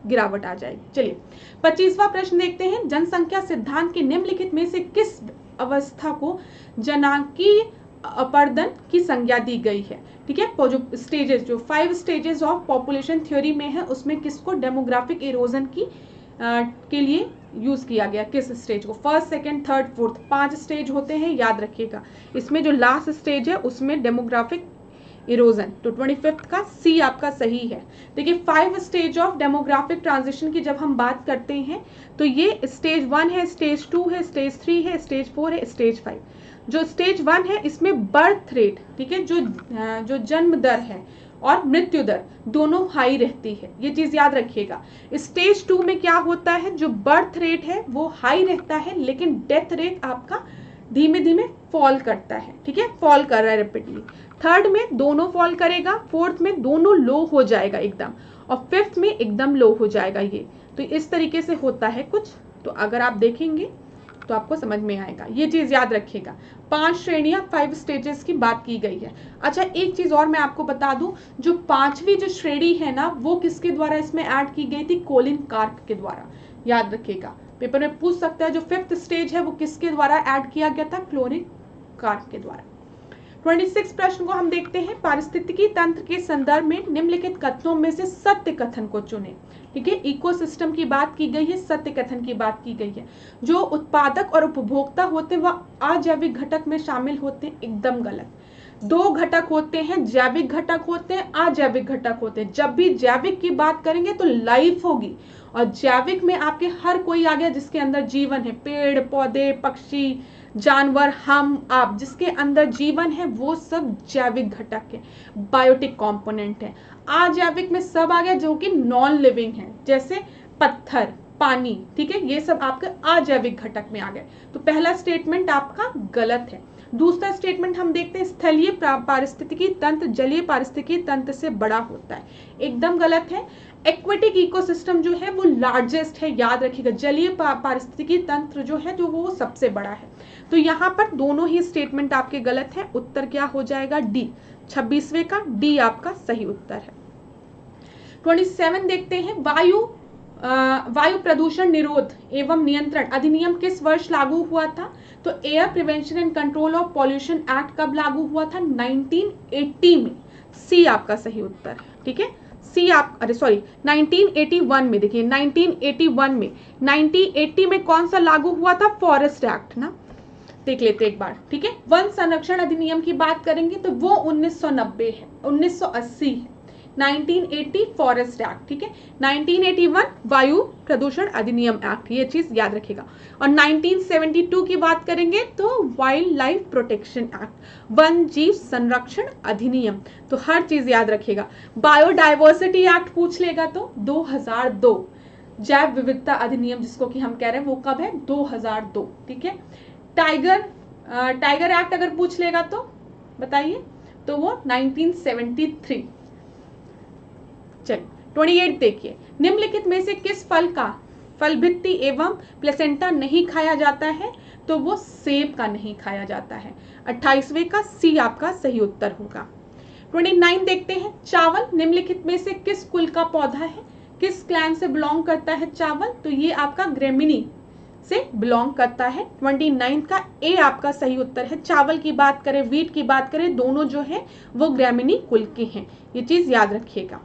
गिरावट आ जाएगी। चलिए 25वां प्रश्न देखते हैं। जनसंख्या सिद्धांत के निम्नलिखित में से किस अवस्था को जनांकीय अपर्दन की संज्ञा दी गई है? ठीक है, जो स्टेजेस, जो 5 स्टेजेस ऑफ पॉपुलेशन थ्योरी में है, उसमें किसको डेमोग्राफिक इरोजन की के लिए यूज किया गया? किस स्टेज को? First, second, third, fourth, 5 stage होते हैं, याद रखिएगा। इसमें जो लास्ट स्टेज है उसमें डेमोग्राफिक इरोजन, तो 25th का सी आपका सही है। देखिए 5 स्टेज ऑफ डेमोग्राफिक ट्रांजिशन की जब हम बात करते हैं, तो ये स्टेज 1 है, स्टेज 2 है, स्टेज 3 है, स्टेज 4 है, स्टेज 5। जो स्टेज 1 है इसमें बर्थ रेट, ठीक है, जो जन्म दर है और मृत्यु दर दोनों हाई रहती है, ये चीज याद रखिएगा। स्टेज 2 में क्या होता है? जो बर्थ रेट है वो हाई रहता है, लेकिन डेथ रेट आपका धीमे धीमे फॉल करता है, ठीक है, फॉल कर रहा है रेपिडली। थर्ड में दोनों फॉल करेगा, फोर्थ में दोनों लो हो जाएगा एकदम, और फिफ्थ में एकदम लो हो जाएगा। ये तो इस तरीके से होता है कुछ, तो अगर आप देखेंगे तो आपको समझ में आएगा, ये चीज याद रखिएगा। 5 श्रेणियां, 5 स्टेजेस की बात की गई है। अच्छा एक चीज और मैं आपको बता दूं, जो 5वीं जो श्रेणी है ना, वो किसके द्वारा इसमें ऐड की गई थी? कोलिन कार्क के द्वारा, याद रखिएगा, पेपर में पूछ सकता है। जो 5th स्टेज है वो किसके द्वारा ऐड किया गया था? क्लोरिन कार्क के द्वारा। 26 प्रश्न को हम देखते हैं। पारिस्थितिकी तंत्र के संदर्भ में निम्नलिखित कथनों में से सत्य कथन को चुनें। ठीक है, इकोसिस्टम की बात की गई है, सत्य कथन की बात की गई है। जो उत्पादक और उपभोक्ता होते हैं वह अजैविक घटक में शामिल होते हैं, एकदम गलत। 2 घटक होते हैं, जैविक घटक होते हैं, अजैविक घटक होते हैं। जब भी जैविक की बात करेंगे तो लाइफ होगी, और जैविक में आपके हर कोई आ गया जिसके अंदर जीवन है, पेड़ पौधे, पक्षी, जानवर, हम आप, जिसके अंदर जीवन है वो सब जैविक घटक है, बायोटिक कंपोनेंट है। अजैविक में सब आ गया जो कि नॉन लिविंग है, जैसे पत्थर, पानी, ठीक है, ये सब आपके अजैविक घटक में आ गए। तो पहला स्टेटमेंट आपका गलत है। दूसरा स्टेटमेंट हम देखते हैं, स्थलीय पारिस्थितिकी तंत्र जलीय पारिस्थितिकी तंत्र से बड़ा होता है, एकदम गलत है। एक्वेटिक इकोसिस्टम जो है वो लार्जेस्ट है, याद रखिएगा। जलीय पारिस्थितिकी तंत्र जो है जो वो सबसे बड़ा है। तो यहाँ पर दोनों ही स्टेटमेंट आपके गलत है। उत्तर क्या हो जाएगा? डी, 26वें का डी आपका सही उत्तर है। 27 देखते हैं। वायु प्रदूषण निरोध एवं नियंत्रण अधिनियम किस वर्ष लागू हुआ था? तो air prevention and control of pollution act कब लागू हुआ था? 1980 में। सी आपका सही उत्तर है, ठीक है, सी आप, अरे सॉरी 1981 में। देखिए 1981 में, 1980 में कौन सा लागू हुआ था? फॉरेस्ट एक्ट ना, देख लेते एक बार, ठीक है। वन संरक्षण अधिनियम की बात करेंगे तो वो 1990 है, 1980 है। 1980 फॉरेस्ट एक्ट, ठीक है। 1981 वायु प्रदूषण अधिनियम एक्ट, ये चीज याद रखिएगा। और 1972 की बात करेंगे तो wild life protection act, one जीव संरक्षण अधिनियम, तो हर चीज याद रखिएगा। बायोडाइवर्सिटी एक्ट पूछ लेगा तो 2002, जैव विविधता अधिनियम जिसको कि हम कह रहे हैं वो कब है? 2002, ठीक है। टाइगर एक्ट अगर पूछ लेगा तो बताइए, तो वो 1973। चलिए 28 देखिए, निम्नलिखित में से किस फल का फल भित्ति एवं प्लेसेंटा नहीं खाया जाता है? तो वो सेब का नहीं खाया जाता है। 28वें का सी आपका सही उत्तर होगा। 29 देखते हैं, चावल निम्नलिखित में से किस कुल का पौधा है? किस क्लैन से बिलोंग करता है चावल? तो ये आपका ग्रेमिनी से बिलोंग करता है। 29 का ए आपका सही उत्तर है। चावल की बात करें, वीट की बात करें, दोनों जो है वो ग्रेमिनी कुल के हैं, ये चीज याद रखिएगा।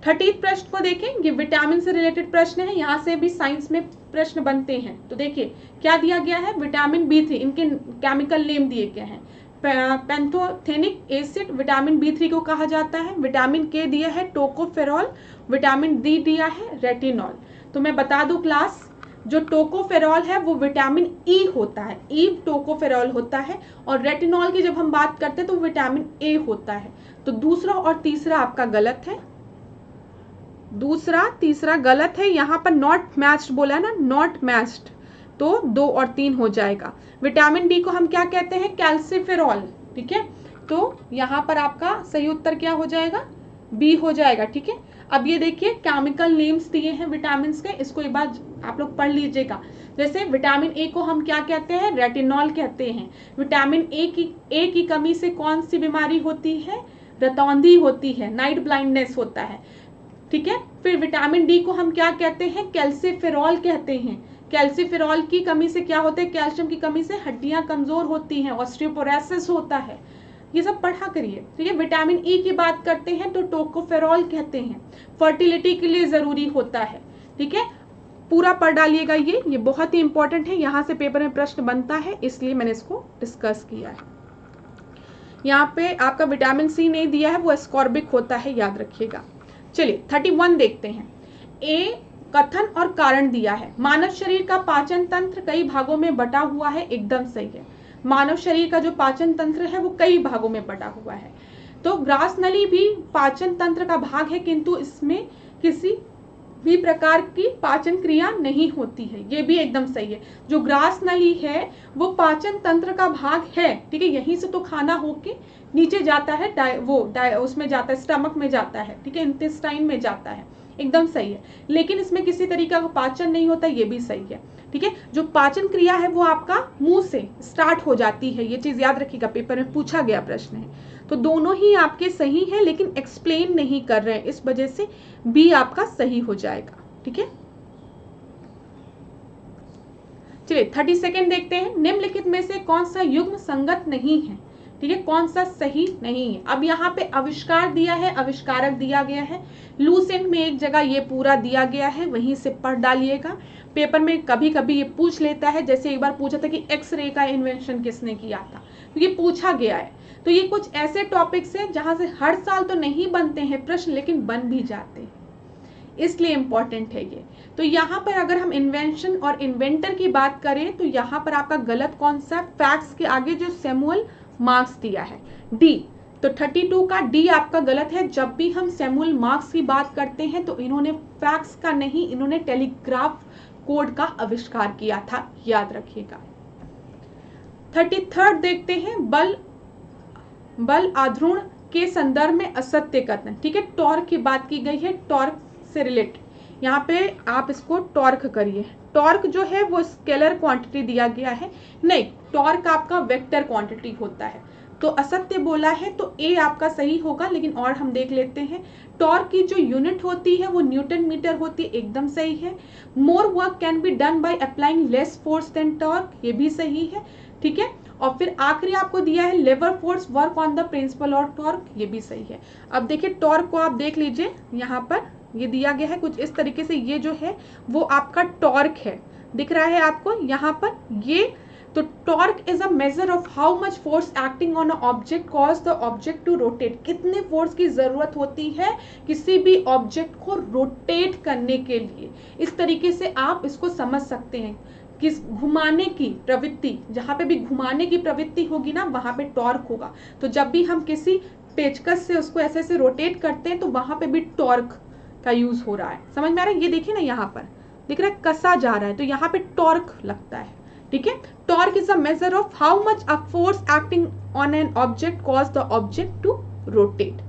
30 प्रश्न को देखें, ये विटामिन से रिलेटेड प्रश्न है, यहाँ से भी साइंस में प्रश्न बनते हैं। तो देखिए क्या दिया गया है, विटामिन B3, इनके केमिकल नेम दिए गए हैं। पैंथोथेनिक एसिड विटामिन B3 को कहा जाता है। विटामिन के दिया है टोकोफेरॉल, विटामिन डी दिया है रेटिनॉल। तो मैं बता दूं क्लास, जो टोकोफेरॉल है वो विटामिन ई होता है, ई टोकोफेरॉल होता है, और रेटिनॉल की जब हम बात करते हैं तो विटामिन ए होता है। तो दूसरा और तीसरा आपका गलत है, दूसरा तीसरा गलत है। यहाँ पर नॉट मैच्ड बोला है ना, नॉट मैच्ड, तो 2 और 3 हो जाएगा। विटामिन डी को हम क्या कहते हैं, कैल्सिफेरॉल, ठीक है। तो यहाँ पर आपका सही उत्तर क्या हो जाएगा, बी हो जाएगा, ठीक है। अब ये देखिए केमिकल नेम्स दिए हैं विटामिन के, इसको एक बार आप लोग पढ़ लीजिएगा। जैसे विटामिन ए को हम क्या कहते हैं, रेटिनॉल कहते हैं। विटामिन ए की कमी से कौन सी बीमारी होती है, रतौंधी होती है, नाइट ब्लाइंडनेस होता है, ठीक है। फिर विटामिन डी को हम क्या कहते हैं, कैल्सिफेरॉल कहते हैं। कैल्सिफेरॉल की कमी से क्या होता है, कैल्शियम की कमी से हड्डियां कमजोर होती हैं, ऑस्टियोपोरोसिस होता है, ये सब पढ़ा करिए, ठीक है। विटामिन ई की बात करते हैं तो टोकोफेरॉल कहते हैं, फर्टिलिटी के लिए जरूरी होता है, ठीक है। पूरा पढ़ डालिएगा, ये बहुत ही इंपॉर्टेंट है, यहाँ से पेपर में प्रश्न बनता है, इसलिए मैंने इसको डिस्कस किया है। यहाँ पे आपका विटामिन सी नहीं दिया है, वो एस्कॉर्बिक होता है, याद रखिएगा। चलिए 31 देखते हैं। ए कथन और कारण दिया है, मानव शरीर का पाचन तंत्र कई भागों में बटा हुआ है, एकदम सही है। मानव शरीर का जो पाचन तंत्र है वो कई भागों में बटा हुआ है। तो ग्रास नली भी पाचन तंत्र का भाग है, किंतु इसमें किसी भी प्रकार की पाचन क्रिया नहीं होती है, ये भी एकदम सही है। जो ग्रास नली है वो पाचन तंत्र का भाग है, ठीक है। यहीं से तो खाना होके नीचे जाता है, उसमें जाता है, स्टमक में जाता है, ठीक है, इंटेस्टाइन में जाता है, एकदम सही है। लेकिन इसमें किसी तरीका का पाचन नहीं होता, ये भी सही है, ठीक है। जो पाचन क्रिया है वो आपका मुंह से स्टार्ट हो जाती है, ये चीज याद रखिएगा, पेपर में पूछा गया प्रश्न है। तो दोनों ही आपके सही है, लेकिन एक्सप्लेन नहीं कर रहे हैं, इस वजह से बी आपका सही हो जाएगा, ठीक है। चलिए 32 देखते हैं, निम्नलिखित में से कौन सा युग्म संगत नहीं है, ठीक है, कौन सा सही नहीं है। अब यहाँ पे आविष्कार दिया है, आविष्कारक दिया गया है, लूसेंट में एक जगह ये पूरा दिया गया है, वहीं से पढ़ डालिएगा। पेपर में कभी कभी ये पूछ लेता है, जैसे एक बार पूछा था कि एक्सरे का इन्वेंशन किसने किया था, तो ये पूछा गया है। तो ये कुछ ऐसे टॉपिक्स हैं जहां से हर साल तो नहीं बनते हैं प्रश्न, लेकिन बन भी जाते हैं, इसलिए इंपॉर्टेंट है ये। तो यहाँ पर अगर हम इन्वेंशन और इन्वेंटर की बात करें तो यहाँ पर आपका गलत कौन सा, फैक्ट्स के आगे जो सैमुअल मार्क्स दिया है, डी। तो 32 का डी आपका गलत है। जब भी हम सैमुअल मार्क्स की बात करते हैं तो इन्होंने फैक्स का नहीं, इन्होंने टेलीग्राफ कोड का आविष्कार किया था, याद रखिएगा। 33 देखते हैं, बल आघूर्ण के संदर्भ में असत्य कथन, ठीक है। टॉर्क की बात की गई है, टॉर्क से रिलेट, यहाँ पे आप इसको टॉर्क करिए। टॉर्क जो है वो स्केलर क्वांटिटी दिया गया है, नहीं, टॉर्क आपका वेक्टर क्वांटिटी होता है, तो असत्य बोला है, तो ए आपका सही होगा। लेकिन और हम देख लेते हैं, टॉर्क की जो यूनिट होती है वो न्यूटन मीटर होती है, एकदम सही है। More work can be done by applying less force than torque, ये भी सही है, ठीक है। और फिर आखिरी आपको दिया है lever force work on the principle of torque, ये भी सही है। अब देखिए टॉर्क को आप देख लीजिए, यहाँ पर ये दिया गया है कुछ इस तरीके से, ये जो है वो आपका टॉर्क है, दिख रहा है आपको यहाँ पर ये। तो torque is a measure of how much force acting on a object cause the object to rotate, कितने फोर्स की जरूरत होती है किसी भी ऑब्जेक्ट को रोटेट करने के लिए। इस तरीके से आप इसको समझ सकते हैं, किस घुमाने की प्रवृत्ति, जहां पे भी घुमाने की प्रवृत्ति होगी ना वहां पे टॉर्क होगा। तो जब भी हम किसी पेचकस से उसको ऐसे ऐसे रोटेट करते हैं तो वहां पे भी टॉर्क का यूज हो रहा है, समझ में आ रहा है। ये देखिए ना, यहाँ पर दिख रहा है कसा जा रहा है, तो यहाँ पे टॉर्क लगता है, ठीक है। Torque is a measure of how much a force acting on an object cause the object to rotate,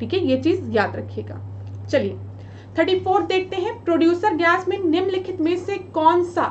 ठीक है, ये चीज याद रखिएगा। चलिए 34 देखते हैं। प्रोड्यूसर गैस में निम्नलिखित में से कौन सा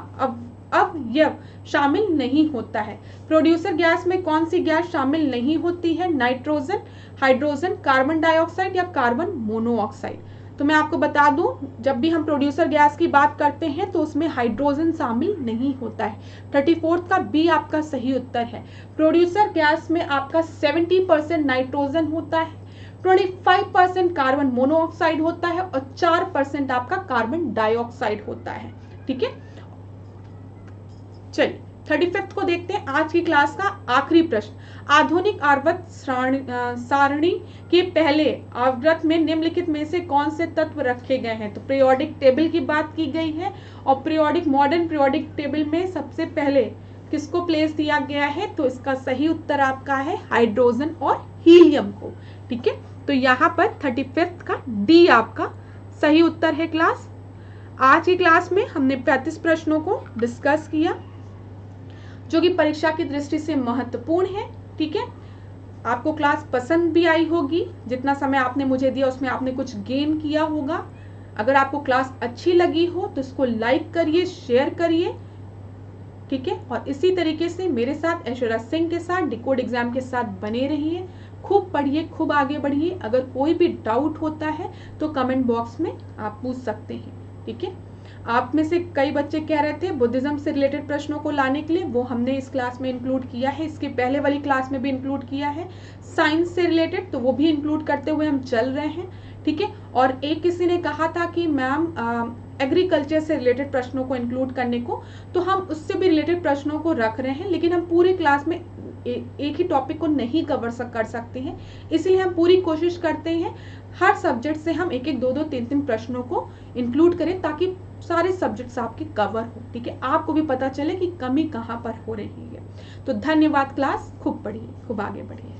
अवयव शामिल नहीं होता है? प्रोड्यूसर गैस में कौन सी गैस शामिल नहीं होती है? नाइट्रोजन, हाइड्रोजन, कार्बन डाइऑक्साइड या कार्बन मोनोऑक्साइड? तो मैं आपको बता दूं, जब भी हम प्रोड्यूसर गैस की बात करते हैं तो उसमें हाइड्रोजन शामिल नहीं होता है। 34 का बी आपका सही उत्तर है। प्रोड्यूसर गैस में आपका 70% नाइट्रोजन होता है, 25% कार्बन मोनोऑक्साइड होता है और 4% आपका कार्बन डाइऑक्साइड होता है। ठीक है, चलिए 35 को देखते हैं। आज की क्लास का आखिरी प्रश्न, आधुनिक आवर्त सारणी के पहले आवर्त में निम्नलिखित में से कौन से तत्व रखे गए हैं? तो पीरियोडिक टेबल की बात की गई है और मॉडर्न पीरियोडिक टेबल में सबसे पहले किसको प्लेस दिया गया है? तो इसका सही उत्तर आपका है हाइड्रोजन और हीलियम को। ठीक है, तो यहाँ पर 35 का डी आपका सही उत्तर है। क्लास आज की क्लास में हमने 35 प्रश्नों को डिस्कस किया जो कि परीक्षा की दृष्टि से महत्वपूर्ण है। ठीक है, आपको क्लास पसंद भी आई होगी, जितना समय आपने मुझे दिया उसमें आपने कुछ गेन किया होगा। अगर आपको क्लास अच्छी लगी हो तो इसको लाइक करिए, शेयर करिए। ठीक है, और इसी तरीके से मेरे साथ ऐश्वर्या सिंह के साथ डिकोड एग्जाम के साथ बने रहिए। खूब पढ़िए, खूब आगे बढ़िए। अगर कोई भी डाउट होता है तो कमेंट बॉक्स में आप पूछ सकते हैं। ठीक है, आप में से कई बच्चे कह रहे थे बुद्धिज्म से रिलेटेड प्रश्नों को लाने के लिए, वो हमने इस क्लास में इंक्लूड किया है। इसके पहले वाली क्लास में भी इंक्लूड किया है। साइंस से रिलेटेड तो वो भी इंक्लूड करते हुए हम चल रहे हैं। ठीक है, और एक किसी ने कहा था कि मैम एग्रीकल्चर से रिलेटेड प्रश्नों को इंक्लूड करने को, तो हम उससे भी रिलेटेड प्रश्नों को रख रहे हैं, लेकिन हम पूरी क्लास में एक ही टॉपिक को नहीं कर सकते हैं। इसलिए हम पूरी कोशिश करते हैं हर सब्जेक्ट से हम 1-1, 2-2, 3-3 प्रश्नों को इंक्लूड करें ताकि सारे सब्जेक्ट्स आपके कवर हो। ठीक है, आपको भी पता चले कि कमी कहाँ पर हो रही है। तो धन्यवाद क्लास, खूब पढ़िए, खूब आगे बढ़िए।